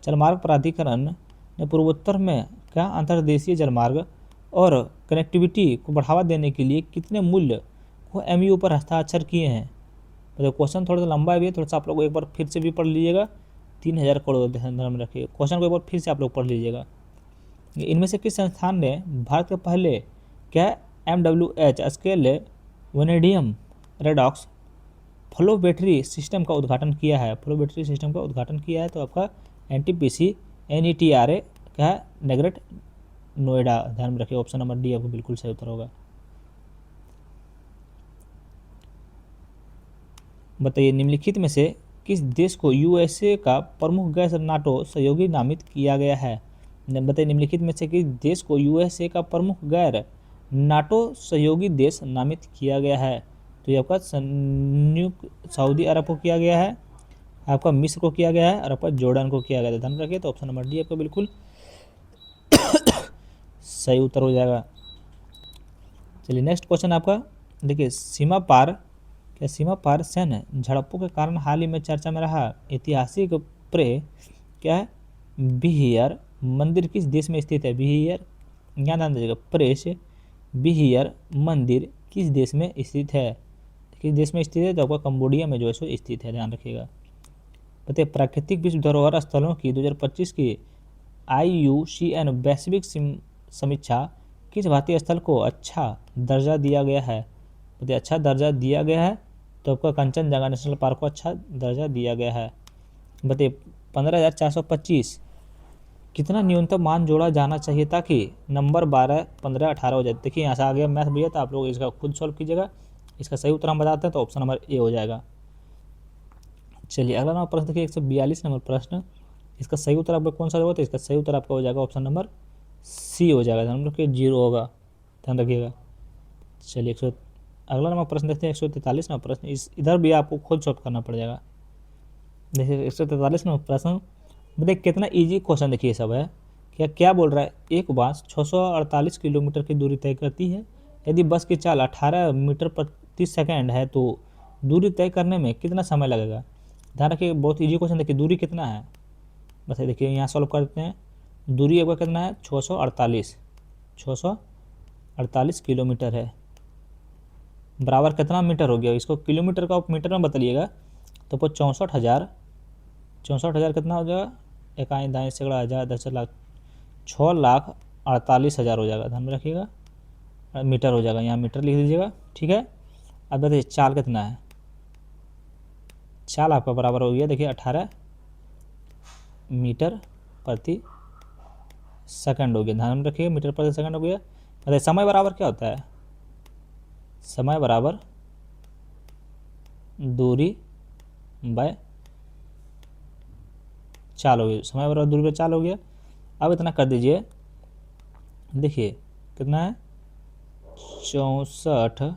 जलमार्ग प्राधिकरण ने पूर्वोत्तर में क्या अंतर्देशीय जलमार्ग और कनेक्टिविटी को बढ़ावा देने के लिए कितने मूल्य को एमयू पर हस्ताक्षर किए हैं? मतलब क्वेश्चन थोड़ा सा लंबा भी है, थोड़ा सा आप लोग एक बार फिर से भी पढ़ लीजिएगा। 3000 करोड़ ध्यान में रखिए, क्वेश्चन को एक बार फिर से आप लोग पढ़ लीजिएगा। इनमें से किस संस्थान ने भारत के पहले क्या MWH scale vanadium redox flow battery system का उद्घाटन किया है? फ्लो बैटरी सिस्टम का उद्घाटन किया है तो आपका NTPC NETRA क्या है? नेग्रेट नोएडा, ध्यान में रखिए। ऑप्शन नंबर डी आपको बिल्कुल सही उत्तर होगा। बताइए निम्नलिखित में से किस देश को USA का प्रमुख गैर नाटो सहयोगी नामित किया गया है? बताइए निम्नलिखित में से किस देश को USA का प्रमुख गैर नाटो सहयोगी देश नामित किया गया है? तो ये आपका संयुक्त सऊदी अरब को किया गया है, आपका मिस्र को किया गया है और आपका जॉर्डन को किया गया है, ध्यान रखिए। तो ऑप्शन नंबर डी आपका बिल्कुल सही उत्तर हो जाएगा। चलिए नेक्स्ट क्वेश्चन आपका देखिए, सीमा पार सैन्य झड़पों के कारण हाल ही में चर्चा में रहा ऐतिहासिक प्रे क्या है बिहियर मंदिर किस देश में स्थित है? बिहियर, यहाँ ध्यान दीजिएगा, प्रेस बिहियर मंदिर किस देश में स्थित है? किस देश में स्थित है? तो आपका कंबोडिया में जो है सो स्थित है, ध्यान रखिएगा। बताइए प्राकृतिक विश्व धरोहर स्थलों की 2025 की IUCN वैश्विक समीक्षा किस भारतीय स्थल को अच्छा दर्जा दिया गया है? बताइए अच्छा दर्जा दिया गया है तो आपका कंचनजंगा नेशनल पार्क को अच्छा दर्जा दिया गया है। बताइए 15,425 कितना न्यूनतम मान जोड़ा जाना चाहिए ताकि नंबर 12, 15, 18 हो जाए? देखिए यहाँ से आ गया मैथ भैया, तो आप लोग इसका खुद सॉल्व कीजिएगा। इसका सही उत्तर हम बताते हैं तो ऑप्शन नंबर ए हो जाएगा। चलिए अगला नंबर प्रश्न देखिए 142 नंबर प्रश्न, इसका सही उत्तर आपका कौन सा होगा? तो इसका सही उत्तर आपका हो जाएगा ऑप्शन नंबर सी हो जाएगा, ध्यान रखिए 0 होगा, ध्यान रखिएगा। चलिए अगला नंबर प्रश्न देखते हैं 143 नंबर प्रश्न, इधर भी आपको खुद सॉल्व करना पड़ जाएगा। देखिए 143 नंबर प्रश्न, देखिए कितना इजी क्वेश्चन देखिए सब है। क्या बोल रहा है? एक बस 648 किलोमीटर की दूरी तय करती है। यदि बस की चाल 18 मीटर प्रति सेकंड है तो दूरी तय करने में कितना समय लगेगा? ध्यान रखिए बहुत इजी क्वेश्चन। देखिए दूरी कितना है, बस देखिए यहाँ सॉल्व करते हैं। दूरी एक बार कितना है 648 किलोमीटर है। बराबर कितना मीटर हो गया, इसको किलोमीटर का मीटर में बतलिएगा तो वो 64,000 कितना हो जाएगा, इकाई दाएँ सैकड़ा हज़ार 10 लाख 6,48,000 हो जाएगा। ध्यान में रखिएगा मीटर हो जाएगा, यहाँ मीटर लिख दीजिएगा। ठीक है, अब बताइए चाल कितना है। चाल आपका बराबर हो गया देखिए 18 मीटर प्रति सेकंड हो गया। ध्यान में रखिए मीटर प्रति सेकंड हो गया। बताइए समय बराबर क्या होता है, समय बराबर दूरी बाय चाल हो गया। समय बराबर दूरी बाय चाल हो गया। अब इतना कर दीजिए, देखिए कितना है 64,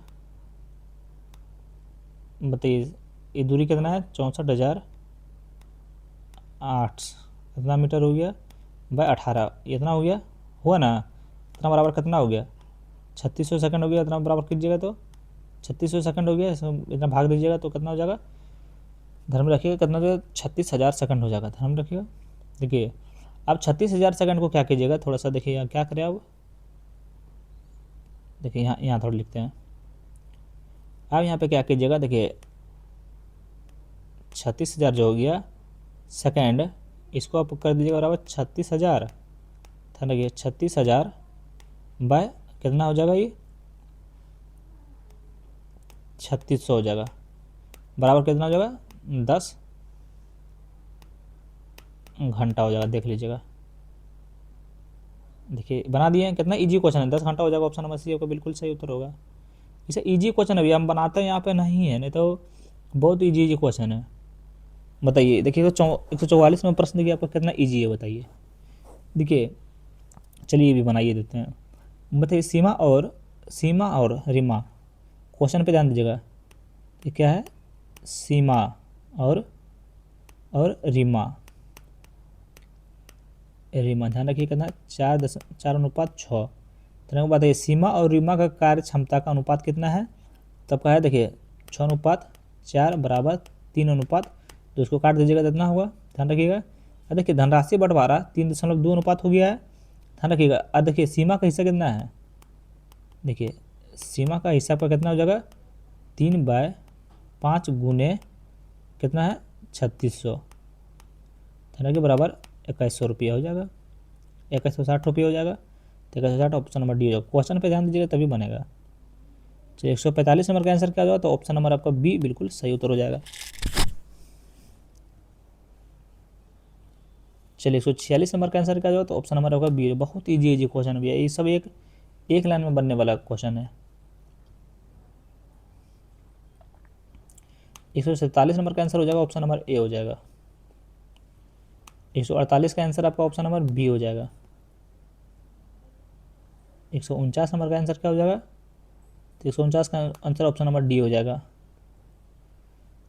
बताइए ये दूरी कितना है 64,008 कितना मीटर हो गया बाय 18, इतना हो गया, हुआ ना। इतना बराबर कितना हो गया 3600 सेकंड हो गया। इतना बराबर कीजिएगा तो 3600 सेकंड हो गया, इतना भाग दीजिएगा तो कितना हो जाएगा, ध्यान में रखिएगा कितना हो जाएगा 36,000 सेकंड हो जाएगा। ध्यान में रखिएगा। देखिए अब 36,000 सेकंड को क्या कीजिएगा, थोड़ा सा देखिए यहाँ क्या करें अब, देखिए यहाँ थोड़ा लिखते हैं। अब यहाँ पे क्या कीजिएगा, देखिए 36,000 जो हो गया सेकंड, इसको आप कर दीजिएगा बराबर 36,000। ध्यान रखिए 36,000 बाय कितना हो जाएगा, ये 3600 हो जाएगा, बराबर कितना हो जाएगा 10 घंटा हो जाएगा। देख लीजिएगा, देखिए बना दिए हैं, कितना इजी क्वेश्चन है, 10 घंटा हो जाएगा। ऑप्शन नंबर सी आपका बिल्कुल सही उत्तर होगा। इसे इजी क्वेश्चन अभी हम बनाते हैं यहाँ पे नहीं है, नहीं तो बहुत इजी क्वेश्चन है। बताइए देखिए 144 में प्रश्न देखिए आपका कितना इजी है, बताइए। देखिए चलिए ये भी बनाइए देते हैं। बताइए सीमा और रीमा, क्वेश्चन पे ध्यान दीजिएगा। ये क्या है, सीमा और रीमा। ध्यान रखिए कितना 4:4:6। तरह को बताइए सीमा और रीमा का कार्य क्षमता का अनुपात कितना है, तब का है देखिए 6:4 बराबर 3 तो उसको काट दीजिएगा तो इतना होगा। ध्यान रखिएगा। अब देखिए धनराशि बंटवारा 3.2 हो गया है। ध्यान रखिएगा। अब देखिए सीमा का हिस्सा कितना है, देखिए सीमा का हिस्सा पर कितना हो जाएगा 3/5 गुने कितना है 3600, ध्यान रखिए बराबर 2100 रुपया हो जाएगा, 2160 रुपये हो जाएगा। तो 2160 ऑप्शन नंबर डी हो जाएगा। क्वेश्चन पे ध्यान दीजिएगा तभी बनेगा। चलिए 145 नंबर का आंसर क्या होगा, तो ऑप्शन नंबर आपका बी बिल्कुल सही उत्तर हो जाएगा। चलिए 146 नंबर का आंसर क्या होगा, तो ऑप्शन नंबर आपका बी। बहुत इजी क्वेश्चन भी है, ये सब एक लाइन में बनने वाला क्वेश्चन है। 147 नंबर का आंसर हो जाएगा, ऑप्शन नंबर ए हो जाएगा। 148 का आंसर आपका ऑप्शन नंबर बी हो जाएगा। 149 नंबर का आंसर क्या हो जाएगा, तो 149 का आंसर ऑप्शन नंबर डी हो जाएगा।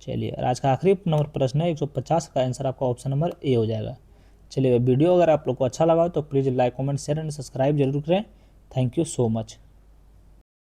चलिए और आज का आखिरी नंबर प्रश्न है 150 का आंसर आपका ऑप्शन नंबर ए हो जाएगा। चलिए वीडियो अगर आप लोग को अच्छा लगा तो please like comment share and subscribe जरूर करें। Thank you so much.